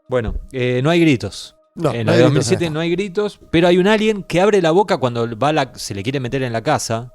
Bueno, no hay gritos. No, En no la hay de gritos 2007 en esta. no hay gritos, pero hay un alien que abre la boca cuando se le quiere meter en la casa.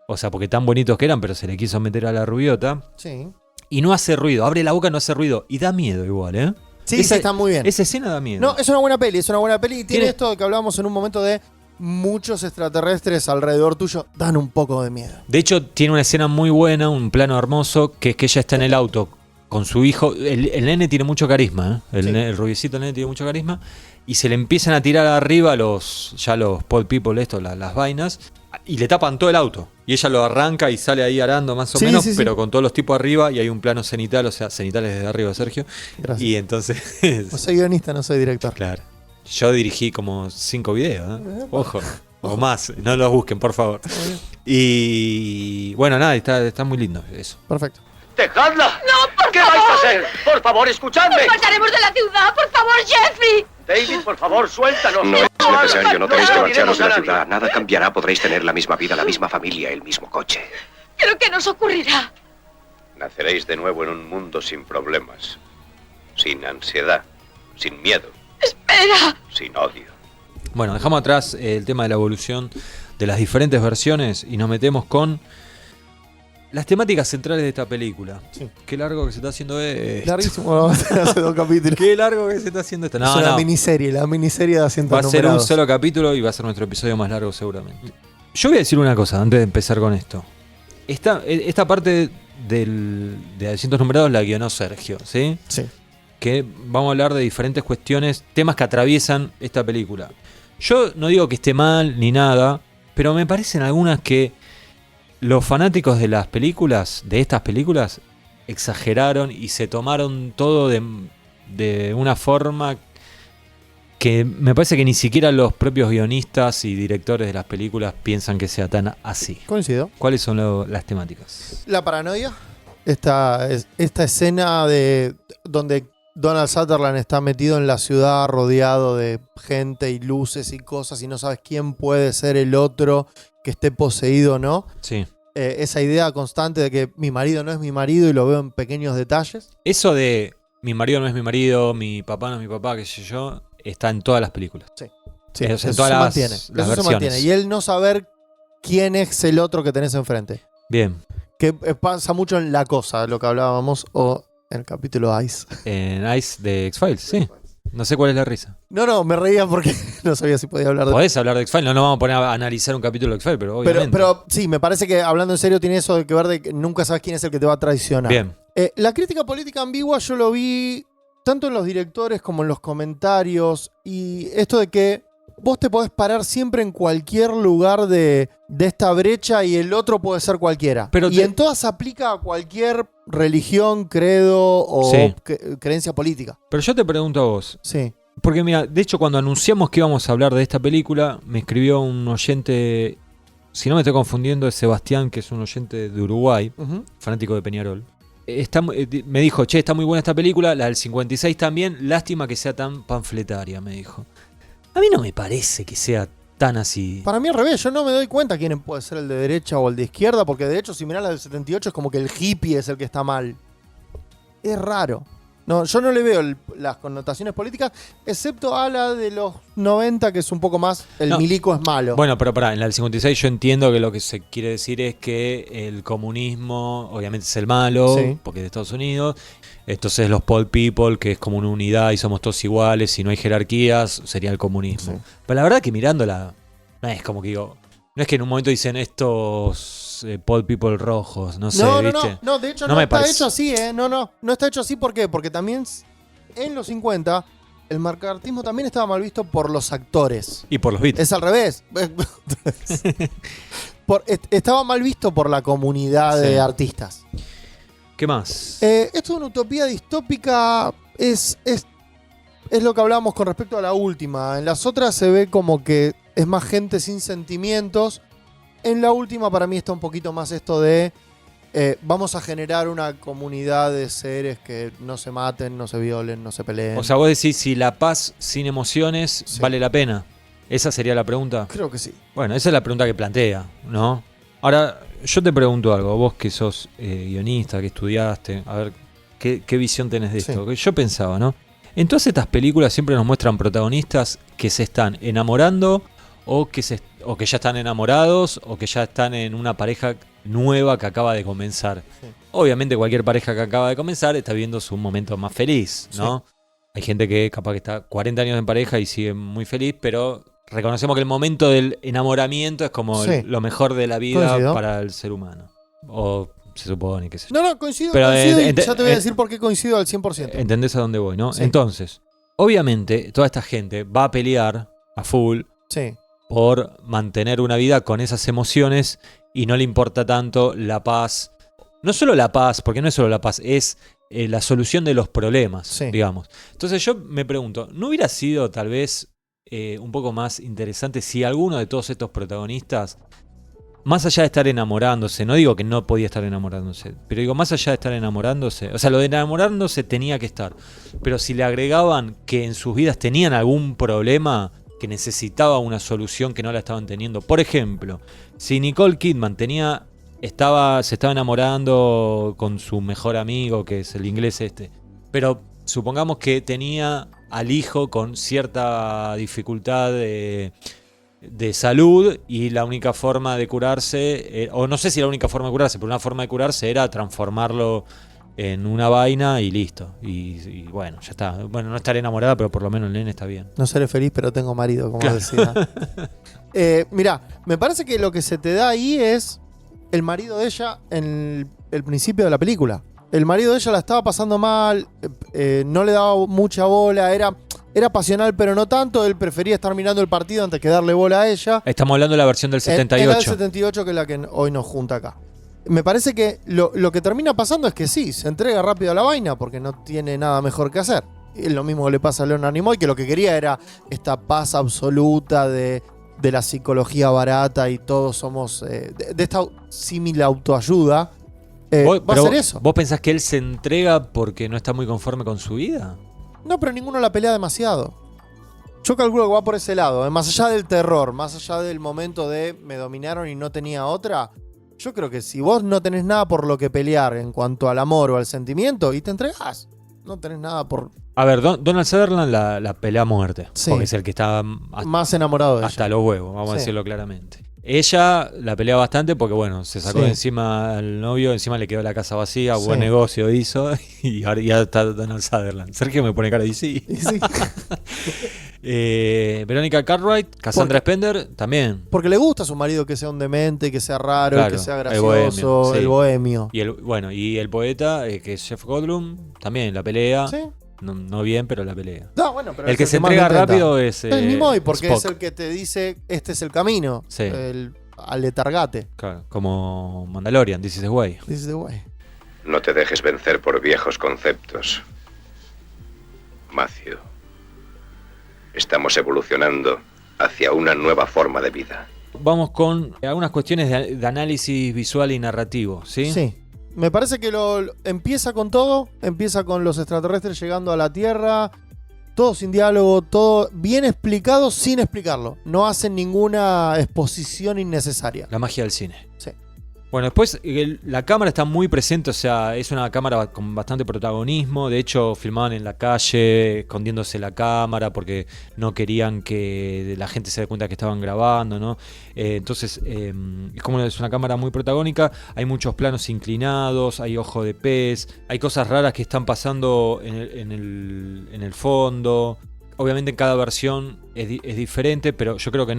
O sea, porque tan bonitos que eran, pero se le quiso meter a la rubiota. Sí. Y no hace ruido, abre la boca, no hace ruido. Y da miedo igual, ¿eh? Sí, sí, está muy bien. Esa escena da miedo. No, es una buena peli, es una buena peli. Y tiene Tiene- esto de que hablábamos en un momento de muchos extraterrestres alrededor tuyo. Dan un poco de miedo. De hecho, tiene una escena muy buena, un plano hermoso, que es que ella está en el auto con su hijo. El nene tiene mucho carisma, ¿eh? Sí. El rubiecito, el nene tiene mucho carisma. Y se le empiezan a tirar arriba los pod people, las vainas, y le tapan todo el auto. Y ella lo arranca y sale ahí arando más o Sí, menos, sí, sí. pero con todos los tipos arriba y hay un plano cenital, o sea, cenitales desde arriba, Sergio. Gracias. Y entonces, No soy guionista, no soy director. claro. Yo dirigí como 5 videos, ¿eh? Ojo. O más, no los busquen, por favor. Y bueno, nada, está muy lindo eso. Perfecto. ¡Dejadla! ¡No, por ¿Qué favor! vais a hacer? Por favor, escuchadme. ¡Nos marcharemos de la ciudad! ¡Por favor, Jeffrey! David, por favor, suéltanos. No es necesario, no tenéis que No marcharos de la diremos a ciudad. nadie. Nada cambiará, podréis tener la misma vida, la misma familia, el mismo coche. ¿Pero qué nos ocurrirá? Naceréis de nuevo en un mundo sin problemas, sin ansiedad, sin miedo, ¡Espera! sin odio. Bueno, dejamos atrás el tema de la evolución de las diferentes versiones y nos metemos con las temáticas centrales de esta película. Sí. Qué largo que se está haciendo esto. Larguísimo, vamos a hacer hace 2 capítulos. Qué largo que se está haciendo esto. es No, una no. miniserie, la miniserie de asientos Va a ser un numerados. solo capítulo y va a ser nuestro episodio más largo seguramente. Yo voy a decir una cosa antes de empezar con esto. Esta parte de asientos numerados la guionó Sergio, ¿sí? Sí. Que vamos a hablar de diferentes cuestiones, temas que atraviesan esta película. Yo no digo que esté mal ni nada, pero me parecen algunas que los fanáticos de las películas, de estas películas, exageraron y se tomaron todo de una forma que me parece que ni siquiera los propios guionistas y directores de las películas piensan que sea tan así. Coincido. ¿Cuáles son las temáticas? La paranoia. Esta escena de donde Donald Sutherland está metido en la ciudad rodeado de gente y luces y cosas y no sabes quién puede ser el otro que esté poseído o no. Sí. Esa idea constante de que mi marido no es mi marido y lo veo en pequeños detalles. Eso de mi marido no es mi marido, mi papá no es mi papá, qué sé yo, está en todas las películas. Sí, En eso todas se las mantiene. versiones. Eso se mantiene. Y el no saber quién es el otro que tenés enfrente. Bien. Que pasa mucho en La Cosa, lo que hablábamos, o en el capítulo Ice. En Ice de X-Files, sí. No sé cuál es la risa. No, me reía porque no sabía si podía hablar de... Podés hablar de X-Files, no nos vamos a poner a analizar un capítulo de X-Files, pero obviamente. Pero sí, me parece que hablando en serio tiene eso de que ver de que nunca sabes quién es el que te va a traicionar. Bien. La crítica política ambigua yo lo vi tanto en los directores como en los comentarios. Y esto de que vos te podés parar siempre en cualquier lugar de esta brecha y el otro puede ser cualquiera. Pero y en todas aplica a cualquier religión, credo o Sí. creencia política. Pero yo te pregunto a vos, Sí. porque mira, de hecho cuando anunciamos que íbamos a hablar de esta película, me escribió un oyente, si no me estoy confundiendo, es Sebastián, que es un oyente de Uruguay, Ujú. fanático de Peñarol. Me dijo, che, está muy buena esta película, la del 56 también, lástima que sea tan panfletaria, me dijo. A mí no me parece que sea tan así. Para mí al revés, yo no me doy cuenta quién puede ser el de derecha o el de izquierda, porque de hecho si mirás la del 78 es como que el hippie es el que está mal. Es raro. No, yo no le veo las connotaciones políticas, excepto a la de los 90, que es un poco más, el No. milico es malo. Bueno, pero pará, en la del 56 yo entiendo que lo que se quiere decir es que el comunismo obviamente es el malo, Sí. porque es de Estados Unidos. Entonces los Paul People, que es como una unidad y somos todos iguales y no hay jerarquías, sería el comunismo. Sí. Pero la verdad que mirándola, no es como que digo, no es que en un momento dicen estos Paul People rojos, no sé, no, ¿viste? no, de hecho No no, me está parece. hecho así, ¿eh? No está hecho así, ¿por qué? Porque también en los 50 el macartismo también estaba mal visto por los actores. Y por los Beatles. Es al revés. Estaba mal visto por la comunidad Sí. de artistas. ¿Qué más? Esto es una utopía distópica, es lo que hablábamos con respecto a la última. En las otras se ve como que es más gente sin sentimientos. En la última para mí está un poquito más esto de vamos a generar una comunidad de seres que no se maten, no se violen, no se peleen. O sea, vos decís si la paz sin emociones Sí. vale la pena. ¿Esa sería la pregunta? Creo que sí. Bueno, esa es la pregunta que plantea, ¿no? Ahora, yo te pregunto algo, vos que sos guionista, que estudiaste, a ver, ¿qué visión tenés de Sí. esto? Que yo pensaba, ¿no? En todas estas películas siempre nos muestran protagonistas que se están enamorando o que ya están enamorados o que ya están en una pareja nueva que acaba de comenzar. Sí. Obviamente cualquier pareja que acaba de comenzar está viendo su momento más feliz, ¿no? Hay gente que capaz que está 40 años en pareja y sigue muy feliz, pero reconocemos que el momento del enamoramiento es como Sí. lo mejor de la vida Coincido. para el ser humano. O se supone, qué sé yo. No, coincido, Pero, coincido y ente- ya te voy a decir por qué coincido al 100%. ¿Entendés a dónde voy, no? Sí. Entonces, obviamente, toda esta gente va a pelear a full Sí, por mantener una vida con esas emociones y no le importa tanto la paz. No solo la paz, porque no es solo la paz, es la solución de los problemas, Sí. digamos. Entonces yo me pregunto, ¿no hubiera sido tal vez un poco más interesante si alguno de todos estos protagonistas, más allá de estar enamorándose, no digo que no podía estar enamorándose, pero digo, más allá de estar enamorándose, o sea, lo de enamorándose tenía que estar, pero si le agregaban que en sus vidas tenían algún problema que necesitaba una solución que no la estaban teniendo. Por ejemplo, si Nicole Kidman se estaba enamorando con su mejor amigo, que es el inglés pero supongamos que tenía al hijo con cierta dificultad de salud y la única forma de curarse, o no sé si la única forma de curarse, pero una forma de curarse era transformarlo en una vaina y listo. Y bueno, ya está. Bueno, no estaré enamorada, pero por lo menos el nene está bien. no seré feliz, pero tengo marido, como Claro. decía. Mirá, me parece que lo que se te da ahí es el marido de ella en el principio de la película. El marido de ella la estaba pasando mal, no le daba mucha bola, era pasional pero no tanto, él prefería estar mirando el partido antes que darle bola a ella. Estamos hablando de la versión del Es la 78. del 78 que es la que hoy nos junta acá. Me parece que lo que termina pasando es que sí, se entrega rápido a la vaina porque no tiene nada mejor que hacer. Es lo mismo que le pasa a Leonard Nimoy, que lo que quería era esta paz absoluta de la psicología barata y todos somos de esta símil autoayuda. Va a ser eso. ¿Vos pensás que él se entrega porque no está muy conforme con su vida? No, pero ninguno la pelea demasiado. Yo calculo que va por ese lado. Más allá del terror, más allá del momento de me dominaron y no tenía otra. Yo creo que si vos no tenés nada por lo que pelear en cuanto al amor o al sentimiento y te entregás, no tenés nada por A ver, Donald Sutherland la pelea a muerte. Sí. Porque es el que está más enamorado de hasta ella. los huevos, vamos a Sí. decirlo claramente. Ella la pelea bastante porque, bueno, se sacó Sí. de encima al novio, encima le quedó la casa vacía, Sí. buen negocio hizo, y ahora ya está Donald Sutherland. Sergio me pone cara de sí. Y sí, Verónica Cartwright, Cassandra Spender, también. porque le gusta a su marido que sea un demente, que sea raro, Claro, que sea el gracioso, bohemio, sí. el bohemio. Y el poeta, que es Jeff Goldblum, también la pelea. Sí. No bien, pero la pelea. No, bueno, pero El es que se más entrega lo intenta. rápido es Nimoy, porque Spock. es el que te dice este es el camino. Sí. Al letargate. Claro, como Mandalorian, This is the way. This is the way. No te dejes vencer por viejos conceptos. Matthew, estamos evolucionando hacia una nueva forma de vida. Vamos con algunas cuestiones de análisis visual y narrativo, ¿sí? Sí. Me parece que empieza con todo. Empieza con los extraterrestres llegando a la Tierra. Todo sin diálogo, todo bien explicado sin explicarlo. No hacen ninguna exposición innecesaria. La magia del cine. Sí. Bueno, después la cámara está muy presente, o sea, es una cámara con bastante protagonismo. De hecho, filmaban en la calle, escondiéndose la cámara, porque no querían que la gente se dé cuenta que estaban grabando, ¿no? Entonces, es como es una cámara muy protagónica. Hay muchos planos inclinados, hay ojo de pez, hay cosas raras que están pasando en el fondo. Obviamente en cada versión es diferente, pero yo creo que en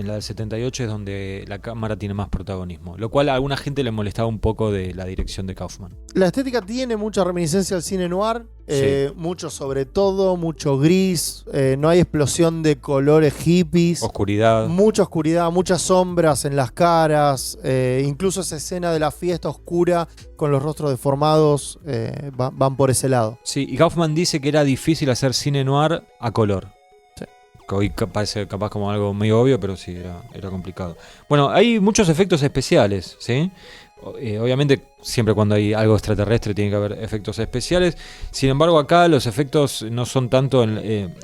la del 78 es donde la cámara tiene más protagonismo, lo cual a alguna gente le molestaba un poco de la dirección de Kaufman. La estética tiene mucha reminiscencia al cine noir, Sí. mucho sobre todo, mucho gris, no hay explosión de colores hippies, Oscuridad. mucha oscuridad, muchas sombras en las caras, incluso esa escena de la fiesta oscura con los rostros deformados van por ese lado. Sí, y Kaufman dice que era difícil hacer cine noir a color. Sí. Que hoy parece capaz como algo medio obvio, pero sí, era complicado. Bueno, hay muchos efectos especiales, ¿sí? Obviamente siempre cuando hay algo extraterrestre tiene que haber efectos especiales. Sin embargo, acá los efectos no son tanto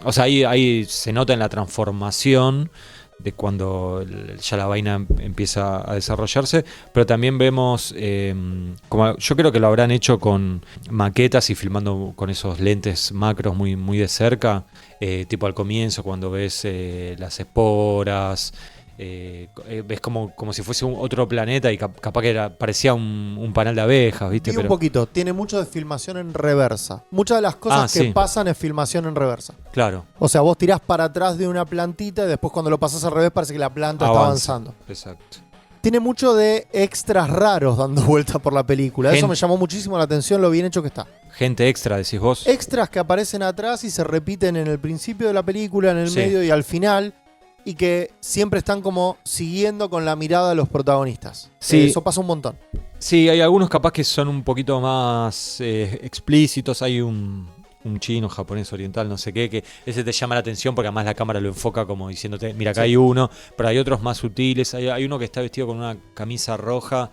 o sea, ahí se nota en la transformación de cuando ya la vaina empieza a desarrollarse, pero también vemos como yo creo que lo habrán hecho con maquetas y filmando con esos lentes macros muy, muy de cerca, tipo al comienzo cuando ves las esporas. Ves como si fuese otro planeta y capaz que parecía un panal de abejas, ¿viste? Y un poquito, tiene mucho de filmación en reversa. Muchas de las cosas que sí. pasan es filmación en reversa. Claro, O sea, vos tirás para atrás de una plantita y después cuando lo pasás al revés parece que la planta está avanza. avanzando. Exacto. Tiene mucho de extras raros dando vuelta por la película. Eso Gen- me llamó muchísimo la atención, lo bien hecho que está. Gente extra, decís vos. Extras que aparecen atrás y se repiten en el principio de la película, en el Sí. medio y al final, y que siempre están como siguiendo con la mirada de los protagonistas. Sí. Eso pasa un montón. Sí, hay algunos capaz que son un poquito más explícitos. Hay un chino, japonés, oriental, no sé qué, que ese te llama la atención porque además la cámara lo enfoca como diciéndote, mira, acá hay uno, pero hay otros más sutiles. Hay uno que está vestido con una camisa roja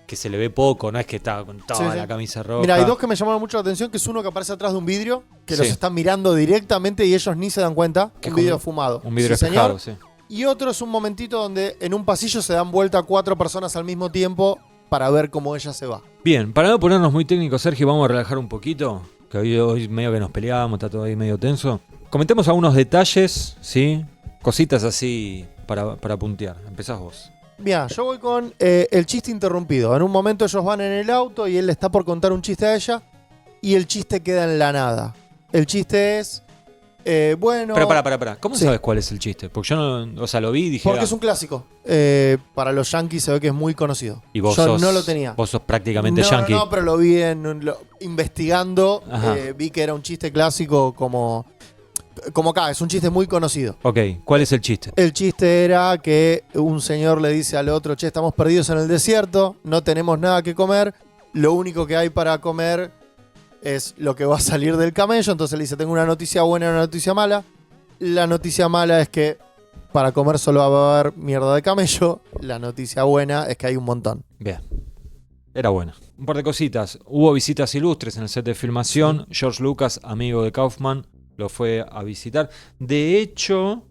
que se le ve poco, no es que está con toda Sí, sí. la camisa roja. Mira, hay dos que me llamaron mucho la atención, que es uno que aparece atrás de un vidrio, que Sí. los están mirando directamente y ellos ni se dan cuenta. Que Un es vidrio como fumado. Un vidrio Sí, espejado, señor. sí. Y otro es un momentito donde en un pasillo se dan vuelta 4 personas al mismo tiempo para ver cómo ella se va. Bien, para no ponernos muy técnicos, Sergio, vamos a relajar un poquito, que hoy medio que nos peleamos, está todo ahí medio tenso. Comentemos algunos detalles, ¿sí? Cositas así para puntear. Empezás vos. Mira, yo voy con el chiste interrumpido. En un momento ellos van en el auto y él le está por contar un chiste a ella y el chiste queda en la nada. El chiste es, bueno... Pero pará. ¿Cómo Sí. sabes cuál es el chiste? Porque yo no, o sea, lo vi y dije... Porque ah, es un clásico. Para los yankees se ve que es muy conocido. y vos yo no lo tenía. Vos sos prácticamente no, yankee. No, pero lo vi investigando. Ajá. Vi que era un chiste clásico como acá. Es un chiste muy conocido. Ok, ¿cuál es el chiste? El chiste era que un señor le dice al otro, che, estamos perdidos en el desierto, no tenemos nada que comer, lo único que hay para comer es lo que va a salir del camello. Entonces le dice, tengo una noticia buena y una noticia mala. La noticia mala es que para comer solo va a haber mierda de camello. La noticia buena es que hay un montón. Bien. Era buena. Un par de cositas. Hubo visitas ilustres en el set de filmación. George Lucas, amigo de Kaufman, lo fue a visitar. De hecho,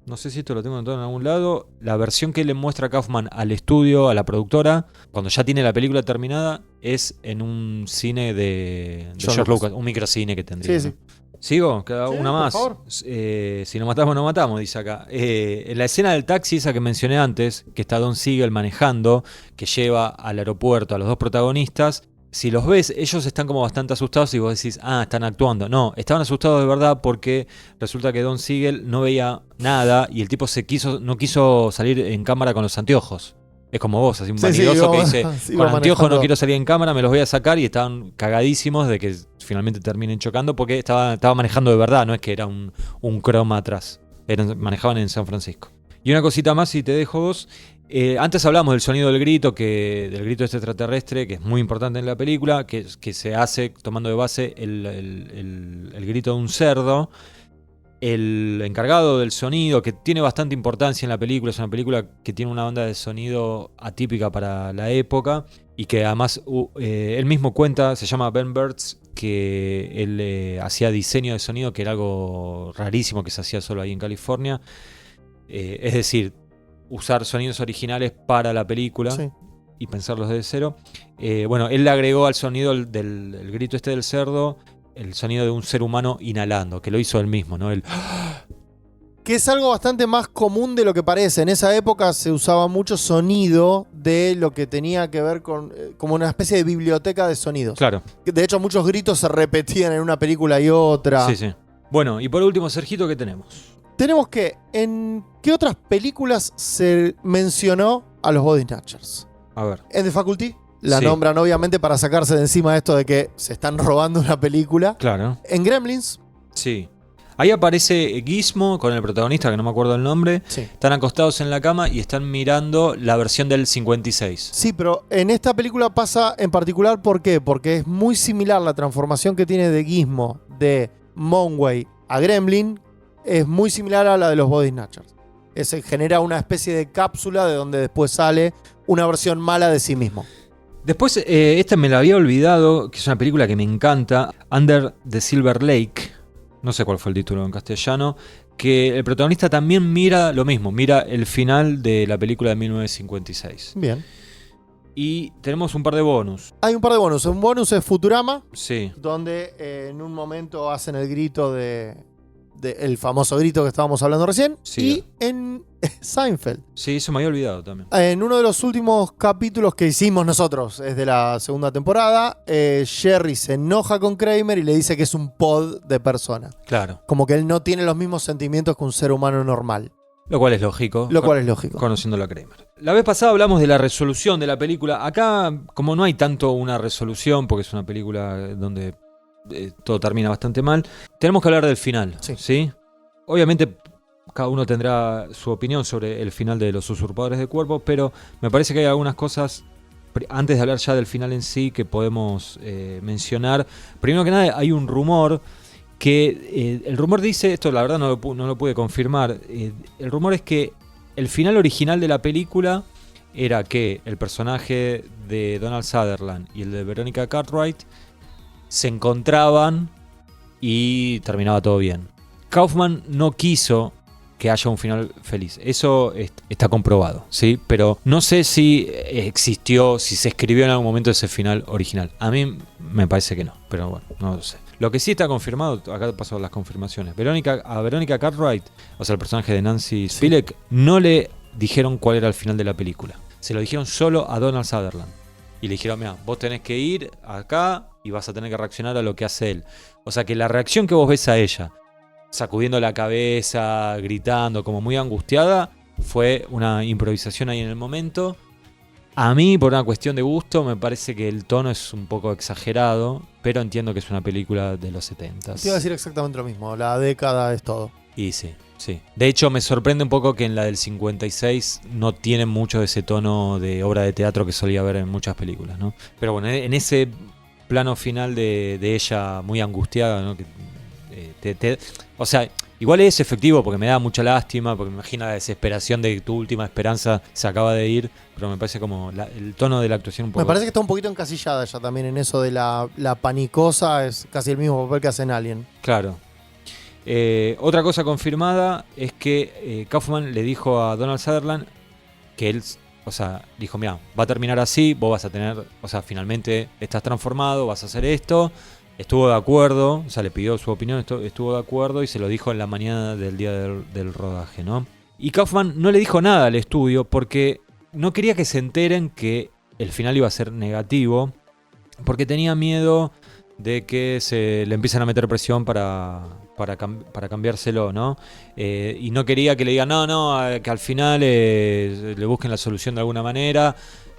no sé si esto lo tengo anotado en algún lado, la versión que le muestra Kaufman al estudio, a la productora, cuando ya tiene la película terminada, es en un cine de George Lucas, un microcine que tendría. Sí, ¿no? sí. ¿Sigo? Queda Sí, una por más. favor. Si no matamos, no matamos, dice acá. En la escena del taxi, esa que mencioné antes, que está Don Siegel manejando, que lleva al aeropuerto a los dos protagonistas, si los ves, ellos están como bastante asustados y vos decís, están actuando. No, estaban asustados de verdad porque resulta que Don Siegel no veía nada y el tipo no quiso salir en cámara con los anteojos. Es como vos, así un Sí, sí, vanidoso que iba- dice, sí, iba con anteojos no manejando. quiero salir en cámara, me los voy a sacar, y estaban cagadísimos de que finalmente terminen chocando porque estaba manejando de verdad, no es que era un croma atrás. Manejaban en San Francisco. Y una cosita más, si te dejo vos. Antes hablamos del sonido del grito este extraterrestre, que es muy importante en la película, que se hace tomando de base el grito de un cerdo. El encargado del sonido, que tiene bastante importancia en la película, es una película que tiene una banda de sonido atípica para la época y que además él mismo cuenta, se llama Ben Burtz, que él hacía diseño de sonido, que era algo rarísimo que se hacía solo ahí en California. Es decir, usar sonidos originales para la película. Sí. Y pensarlos desde cero. Bueno, él le agregó al sonido del grito este del cerdo el sonido de un ser humano inhalando, que lo hizo él mismo, ¿no? Que es algo bastante más común de lo que parece. En esa época se usaba mucho sonido de lo que tenía que ver con como una especie de biblioteca de sonidos. Claro. De hecho, muchos gritos se repetían en una película y otra. Sí, sí. Bueno, y por último, Sergito, ¿qué tenemos? Tenemos que, ¿en qué otras películas se mencionó a los Body Snatchers? A ver. En The Faculty. La Sí. nombran obviamente para sacarse de encima esto de que se están robando una película. Claro. En Gremlins. Sí. Ahí aparece Gizmo con el protagonista, que no me acuerdo el nombre. Sí. Están acostados en la cama y están mirando la versión del 56. Sí, pero en esta película pasa en particular, ¿por qué? Porque es muy similar la transformación que tiene de Gizmo de Monway a Gremlin, es muy similar a la de los Body Snatchers. Se genera una especie de cápsula de donde después sale una versión mala de sí mismo. Después, esta me la había olvidado, que es una película que me encanta, Under the Silver Lake, no sé cuál fue el título en castellano, que el protagonista también mira lo mismo, mira el final de la película de 1956. Bien. Y tenemos un par de bonus. Hay un par de bonus. Un bonus es Futurama, Sí, donde en un momento hacen el grito el famoso grito que estábamos hablando recién. Sí. Y en Seinfeld. sí, eso me había olvidado también. En uno de los últimos capítulos que hicimos nosotros, es de la segunda temporada, Jerry se enoja con Kramer y le dice que es un pod de persona. Claro, Como que él no tiene los mismos sentimientos que un ser humano normal. lo cual es lógico. Lo cual es lógico. Conociendo a Kramer. La vez pasada hablamos de la resolución de la película. Acá, como no hay tanto una resolución, porque es una película donde todo termina bastante mal, tenemos que hablar del final. Sí. ¿Sí? Obviamente, cada uno tendrá su opinión sobre el final de Los Usurpadores de Cuerpo, pero me parece que hay algunas cosas, antes de hablar ya del final en sí, que podemos mencionar. Primero que nada, hay un rumor que el rumor dice, esto la verdad no lo pude confirmar, el rumor es que el final original de la película era que el personaje de Donald Sutherland y el de Veronica Cartwright se encontraban y terminaba todo bien. Kaufman no quiso que haya un final feliz. Eso está comprobado, ¿sí? Pero no sé si existió, si se escribió en algún momento ese final original. A mí me parece que no, pero bueno, no lo sé. Lo que sí está confirmado, acá paso las confirmaciones. A Veronica Cartwright, o sea, el personaje de Nancy Spilek, no le dijeron cuál era el final de la película. Se lo dijeron solo a Donald Sutherland. Y le dijeron, mira, vos tenés que ir acá y vas a tener que reaccionar a lo que hace él. O sea que la reacción que vos ves a ella, sacudiendo la cabeza, gritando, como muy angustiada, fue una improvisación ahí en el momento. A mí, por una cuestión de gusto, me parece que el tono es un poco exagerado, pero entiendo que es una película de los 70. Te iba a decir exactamente lo mismo. La década es todo. Y sí, sí. De hecho, me sorprende un poco que en la del 56 no tienen mucho de ese tono de obra de teatro que solía ver en muchas películas, ¿no? Pero bueno, en ese plano final de ella muy angustiada, ¿no? O sea, igual es efectivo porque me da mucha lástima, porque me imagino la desesperación de que tu última esperanza se acaba de ir, pero me parece como el tono de la actuación un poco... Me parece que está un poquito encasillada ya también en eso de la panicosa, es casi el mismo papel que hace en Alien. Claro. Otra cosa confirmada es que Kaufman le dijo a Donald Sutherland que él, o sea, dijo, mira, va a terminar así, vos vas a tener, o sea, finalmente estás transformado, vas a hacer esto. Estuvo de acuerdo, o sea, le pidió su opinión, estuvo de acuerdo y se lo dijo en la mañana del día del rodaje, ¿no? Y Kaufman no le dijo nada al estudio porque no quería que se enteren que el final iba a ser negativo, porque tenía miedo de que se le empiecen a meter presión para cambiárselo, ¿no? Y no quería que le digan, no, que al final le busquen la solución de alguna manera.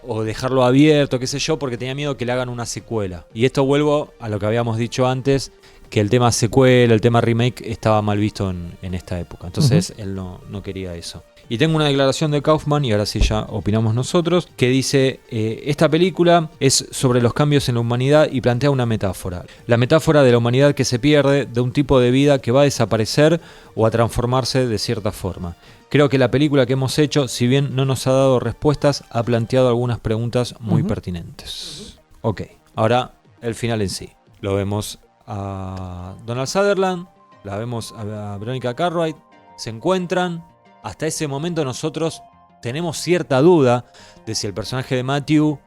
o dejarlo abierto, qué sé yo, porque tenía miedo que le hagan una secuela. Y esto vuelvo a lo que habíamos dicho antes, que el tema secuela, el tema remake estaba mal visto en esta época. Entonces él no quería eso. Y tengo una declaración de Kaufman, y ahora sí ya opinamos nosotros, que dice, esta película es sobre los cambios en la humanidad y plantea una metáfora. La metáfora de la humanidad que se pierde, de un tipo de vida que va a desaparecer o a transformarse de cierta forma. Creo que la película que hemos hecho, si bien no nos ha dado respuestas, ha planteado algunas preguntas muy pertinentes. Ok, ahora el final en sí. Lo vemos a Donald Sutherland, la vemos a Veronica Cartwright, se encuentran. Hasta ese momento nosotros tenemos cierta duda de si el personaje de Matthew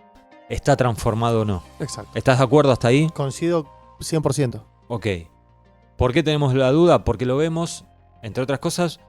está transformado o no. Exacto. ¿Estás de acuerdo hasta ahí? Coincido 100%. Ok. ¿Por qué tenemos la duda? Porque lo vemos, entre otras cosas,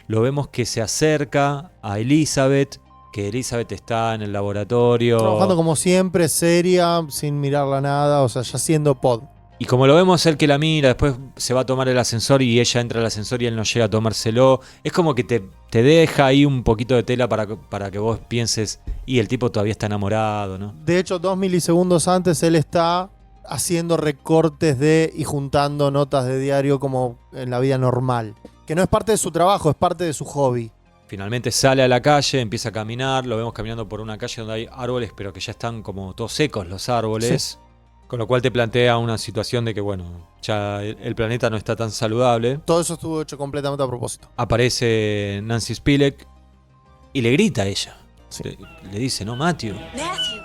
lo vemos que se acerca a Elizabeth, que Elizabeth está en el laboratorio. Trabajando como siempre, seria, sin mirarla nada, o sea, ya siendo pod. Y como lo vemos, él que la mira, después se va a tomar el ascensor y ella entra al ascensor y él no llega a tomárselo. Es como que te deja ahí un poquito de tela para que vos pienses, y el tipo todavía está enamorado, ¿no? De hecho, 2 milisegundos antes él está haciendo recortes y juntando notas de diario como en la vida normal. Que no es parte de su trabajo, es parte de su hobby. Finalmente sale a la calle, empieza a caminar, lo vemos caminando por una calle donde hay árboles, pero que ya están como todos secos los árboles. Sí. Con lo cual te plantea una situación de que, bueno, ya el planeta no está tan saludable. Todo eso estuvo hecho completamente a propósito. Aparece Nancy Spilek y le grita a ella. Sí. Le dice, no, Matthew.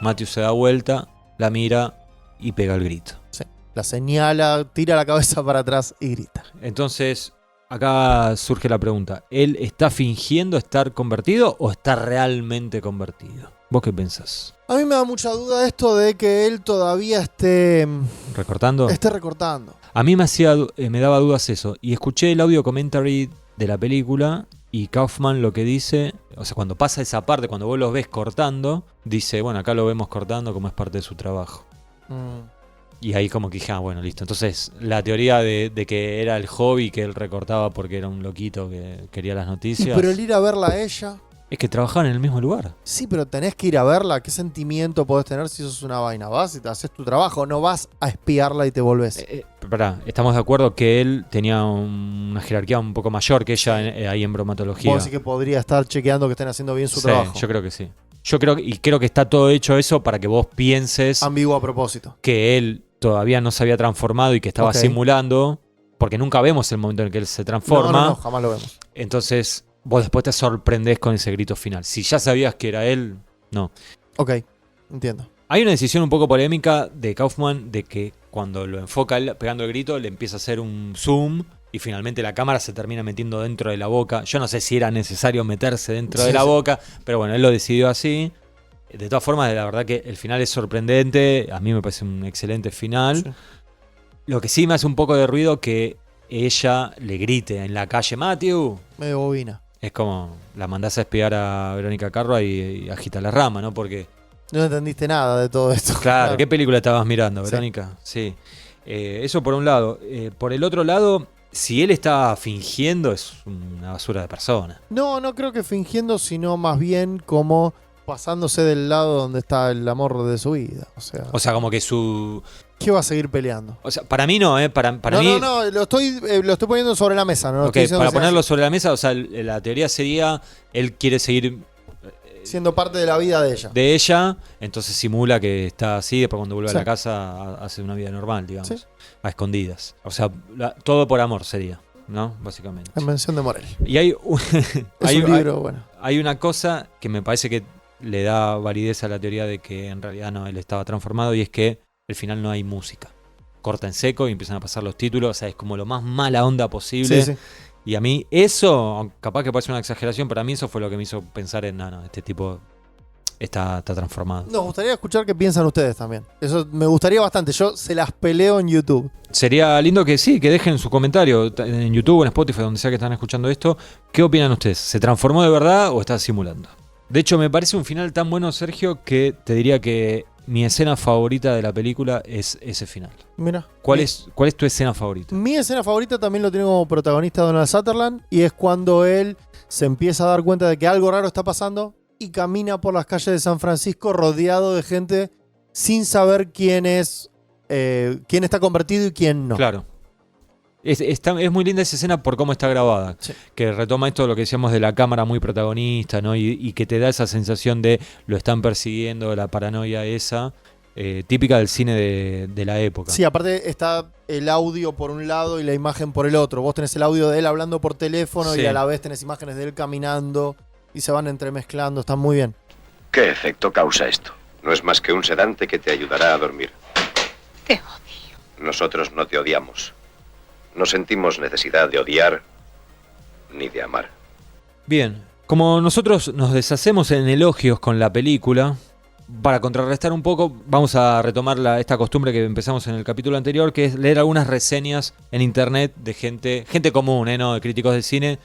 Matthew se da vuelta, la mira y pega el grito. Sí. La señala, tira la cabeza para atrás y grita. Entonces, acá surge la pregunta. ¿Él está fingiendo estar convertido o está realmente convertido? ¿Vos qué pensás? A mí me da mucha duda esto de que él todavía esté ¿Recortando? recortando. A mí me daba dudas eso. Y escuché el audio commentary de la película y Kaufman lo que dice, o sea, cuando pasa esa parte, cuando vos los ves cortando, dice, bueno, acá lo vemos cortando como es parte de su trabajo. Y ahí como que dije, bueno, listo. Entonces, la teoría de que era el hobby que él recortaba porque era un loquito que quería las noticias. Pero el ir a verla a ella... Es que trabajaban en el mismo lugar. Sí, pero tenés que ir a verla. ¿Qué sentimiento podés tener si sos una vaina? Vas y te haces tu trabajo, no vas a espiarla y te volvés. Pará, estamos de acuerdo que él tenía una jerarquía un poco mayor que ella ahí en bromatología. Vos decís que podría estar chequeando que estén haciendo bien su trabajo. Yo creo que sí. Creo que está todo hecho eso para que vos pienses ambiguo a propósito. Que él todavía no se había transformado y que estaba simulando, porque nunca vemos el momento en que él se transforma. No, jamás lo vemos. Entonces, vos después te sorprendés con ese grito final. Si ya sabías que era él, no. Ok, entiendo. Hay una decisión un poco polémica de Kaufman de que cuando lo enfoca él pegando el grito, le empieza a hacer un zoom y finalmente la cámara se termina metiendo dentro de la boca. Yo no sé si era necesario meterse dentro de la boca, pero bueno, él lo decidió así. De todas formas, la verdad que el final es sorprendente. A mí me parece un excelente final. Sí. Lo que sí me hace un poco de ruido que ella le grite en la calle, Matthew. Medio bobina. Es como la mandás a espiar a Verónica Cartwright y agita la rama, ¿no? Porque no entendiste nada de todo esto. Claro, ¿qué película estabas mirando, Verónica? Sí. Eso por un lado. Por el otro lado, si él está fingiendo, es una basura de persona. No creo que fingiendo, sino más bien como pasándose del lado donde está el amor de su vida. O sea como que su... ¿Qué va a seguir peleando? O sea, para mí no, para mí... No, lo estoy poniendo sobre la mesa. No okay, para ponerlo sobre la mesa, o sea, la teoría sería, él quiere seguir... siendo parte de la vida de ella. De ella, entonces simula que está así, después cuando vuelve a la casa hace una vida normal, digamos. Sí. A escondidas. O sea, todo por amor sería, ¿no? Básicamente. La invención de Morel. Y hay un libro, bueno. Hay una cosa que me parece que le da validez a la teoría de que en realidad no, él estaba transformado, y es que al final no hay música. Corta en seco y empiezan a pasar los títulos, o sea, es como lo más mala onda posible. Sí. Y a mí eso, capaz que parece una exageración, pero a mí eso fue lo que me hizo pensar en, este tipo está transformado. Nos gustaría escuchar qué piensan ustedes también. Eso me gustaría bastante. Yo se las peleo en YouTube. Sería lindo que sí, que dejen su comentario en YouTube, en Spotify, donde sea que están escuchando esto. ¿Qué opinan ustedes? ¿Se transformó de verdad o está simulando? De hecho, me parece un final tan bueno, Sergio, que te diría que mi escena favorita de la película es ese final. Mira. ¿Cuál es tu escena favorita? Mi escena favorita también lo tiene como protagonista Donald Sutherland, y es cuando él se empieza a dar cuenta de que algo raro está pasando y camina por las calles de San Francisco rodeado de gente sin saber quién está convertido y quién no. Claro. Es muy linda esa escena por cómo está grabada. Sí. Que retoma esto de lo que decíamos de la cámara muy protagonista, ¿no? Y que te da esa sensación de lo están persiguiendo, la paranoia esa, típica del cine de la época. Sí, aparte está el audio por un lado y la imagen por el otro. Vos tenés el audio de él hablando por teléfono Sí. y a la vez tenés imágenes de él caminando y se van entremezclando. Está muy bien. ¿Qué efecto causa esto? No es más que un sedante que te ayudará a dormir. Te odio. Nosotros no te odiamos. No sentimos necesidad de odiar ni de amar. Bien, como nosotros nos deshacemos en elogios con la película, para contrarrestar un poco, vamos a retomar esta costumbre que empezamos en el capítulo anterior, que es leer algunas reseñas en internet de gente común, ¿no? De críticos de cine,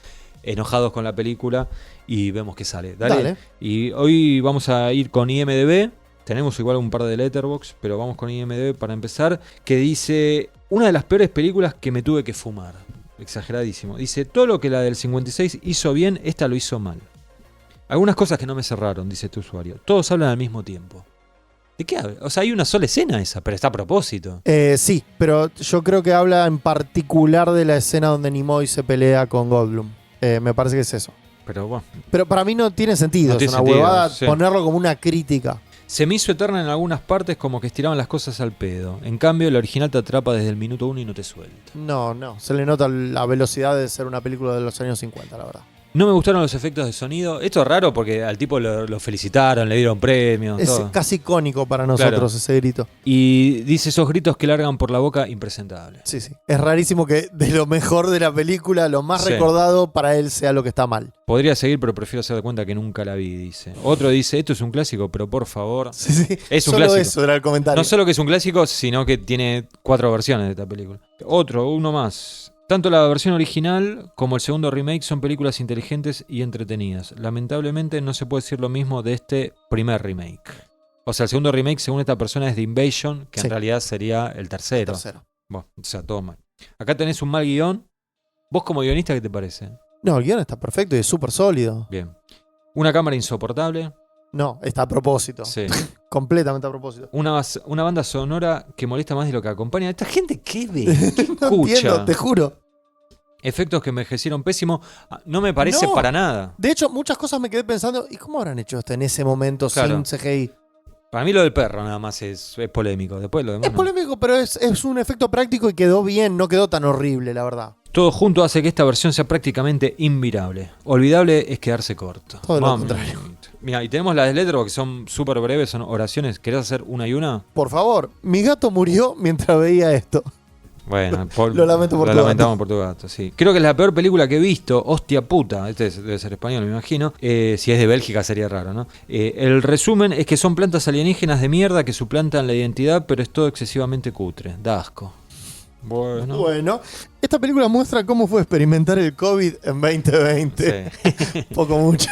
enojados con la película, y vemos qué sale. Dale. Y hoy vamos a ir con IMDb. Tenemos igual un par de Letterboxd, pero vamos con IMDb para empezar, que dice: una de las peores películas que me tuve que fumar. Exageradísimo. Dice: todo lo que la del 56 hizo bien, esta lo hizo mal. Algunas cosas que no me cerraron, dice este usuario. Todos hablan al mismo tiempo. ¿De qué habla? O sea, hay una sola escena esa, pero está a propósito. Sí, pero yo creo que habla en particular de la escena donde Nimoy se pelea con Goldblum. Me parece que es eso. Pero bueno. Pero para mí no tiene sentido. No Es tiene una sentido, huevada sí. ponerlo como una crítica. Se me hizo eterna en algunas partes, como que estiraban las cosas al pedo. En cambio, el original te atrapa desde el minuto 1 y no te suelta. No. Se le nota la velocidad de ser una película de los años 50, la verdad. No me gustaron los efectos de sonido. Esto es raro porque al tipo lo felicitaron, le dieron premios. Es todo. casi icónico para nosotros Claro. ese grito. Y dice esos gritos que largan por la boca, impresentables. Sí. Es rarísimo que de lo mejor de la película, lo más Sí. recordado para él sea lo que está mal. Podría seguir, pero prefiero hacer de cuenta que nunca la vi, dice. Otro dice: esto es un clásico, pero por favor. Sí. Es un Solo clásico. eso era el comentario. No solo que es un clásico, sino que tiene 4 versiones de esta película. Uno más. Tanto la versión original como el segundo remake son películas inteligentes y entretenidas. Lamentablemente no se puede decir lo mismo de este primer remake. O sea, el segundo remake, según esta persona, es The Invasion, que Sí. en realidad sería el tercero. Bueno, o sea, todo mal. Acá tenés un mal guión. ¿Vos como guionista qué te parece? No, el guión está perfecto y es súper sólido. Bien. Una cámara insoportable. No, está a propósito. Sí. Completamente a propósito. Una banda sonora que molesta más de lo que acompaña. ¿Esta gente qué ve? ¿Qué No escucha? entiendo, te juro. Efectos que envejecieron pésimo. No me parece No. para nada. De hecho, muchas cosas me quedé pensando, ¿y cómo habrán hecho esto en ese momento Claro. sin CGI? Para mí lo del perro nada más es polémico. Después lo demás Es no. polémico, pero es un efecto práctico y quedó bien, no quedó tan horrible, la verdad. Todo junto hace que esta versión sea prácticamente invirable. Olvidable es quedarse corto. Todo lo Mami. contrario. Mira, y tenemos las de Letterboxd que son súper breves, son oraciones. ¿Querés hacer una y una? Por favor, mi gato murió mientras veía esto. Bueno, Lo lamento por lo tu gato. lamentamos por tu gato, sí. Creo que es la peor película que he visto. Hostia puta. Debe ser español, me imagino. Si es de Bélgica sería raro, ¿no? El resumen es que son plantas alienígenas de mierda que suplantan la identidad, pero es todo excesivamente cutre. Da asco. Bueno. Esta película muestra cómo fue experimentar el COVID en 2020. Sí. Poco mucho.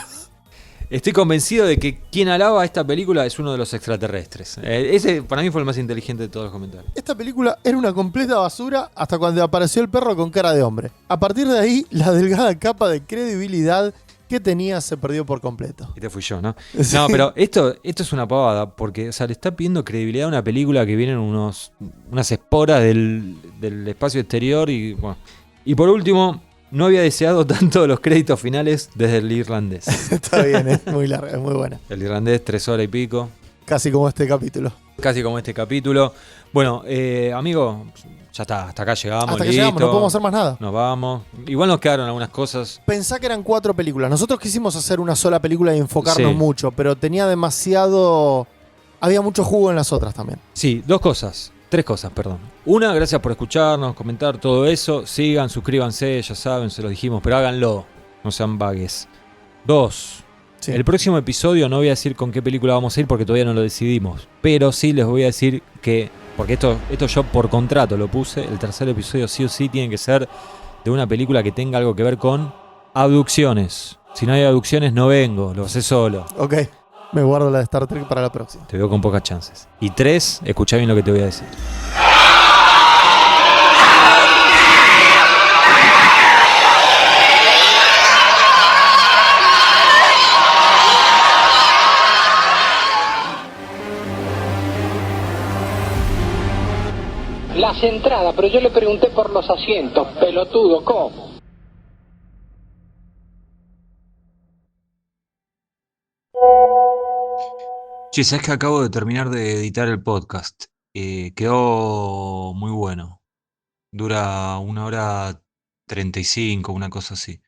Estoy convencido de que quien alaba esta película es uno de los extraterrestres. Ese para mí fue el más inteligente de todos los comentarios. Esta película era una completa basura hasta cuando apareció el perro con cara de hombre. A partir de ahí, la delgada capa de credibilidad que tenía se perdió por completo. Este fui yo, ¿no? Sí. No, pero esto es una pavada, porque o sea, le está pidiendo credibilidad a una película que vienen unas esporas del espacio exterior y bueno. Y por último, no había deseado tanto los créditos finales desde el irlandés. Está bien, es muy larga, es muy buena. El irlandés, 3 horas y pico. Casi como este capítulo. Casi como este capítulo. Bueno, amigo, ya está, hasta acá llegamos. Hasta que listo. llegamos, no podemos hacer más nada. Nos vamos. Igual nos quedaron algunas cosas. Pensá que eran 4 películas. Nosotros quisimos hacer una sola película y enfocarnos Sí. mucho, pero tenía demasiado... Había mucho jugo en las otras también. Sí, 3 cosas, perdón. Una, gracias por escucharnos, comentar todo eso. Sigan, suscríbanse, ya saben, se los dijimos, pero háganlo. No sean vagues. 2. Sí. El próximo episodio no voy a decir con qué película vamos a ir porque todavía no lo decidimos. Pero sí les voy a decir que, porque esto yo por contrato lo puse, el tercer episodio sí o sí tiene que ser de una película que tenga algo que ver con abducciones. Si no hay abducciones no vengo, lo sé solo. Ok, me guardo la de Star Trek para la próxima. Te veo con pocas chances. Y 3, escuchá bien lo que te voy a decir. las entradas, pero yo le pregunté por los asientos, pelotudo, ¿cómo? Che, sabes que acabo de terminar de editar el podcast. Quedó muy bueno. Dura 1 hora 35, una cosa así.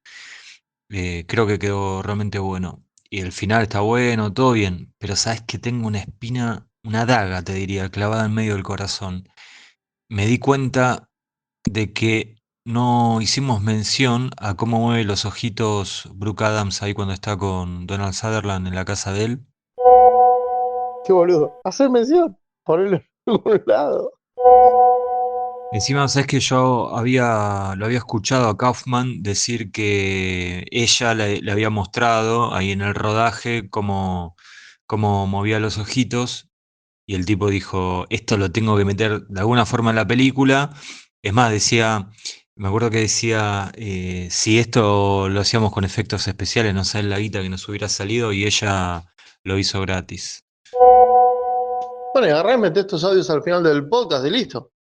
Creo que quedó realmente bueno. Y el final está bueno, todo bien. Pero sabes que tengo una espina, una daga, te diría, clavada en medio del corazón. Me di cuenta de que no hicimos mención a cómo mueve los ojitos Brooke Adams ahí cuando está con Donald Sutherland en la casa de él. Qué boludo. Hacer mención. Ponerlo en algún lado. Encima, sabes que lo había escuchado a Kaufman decir que ella le había mostrado ahí en el rodaje cómo movía los ojitos y el tipo dijo, esto lo tengo que meter de alguna forma en la película. Es más, me acuerdo que decía, si esto lo hacíamos con efectos especiales, no sabes la guita que nos hubiera salido y ella lo hizo gratis. Bueno, y agarrá y meté estos audios al final del podcast y listo.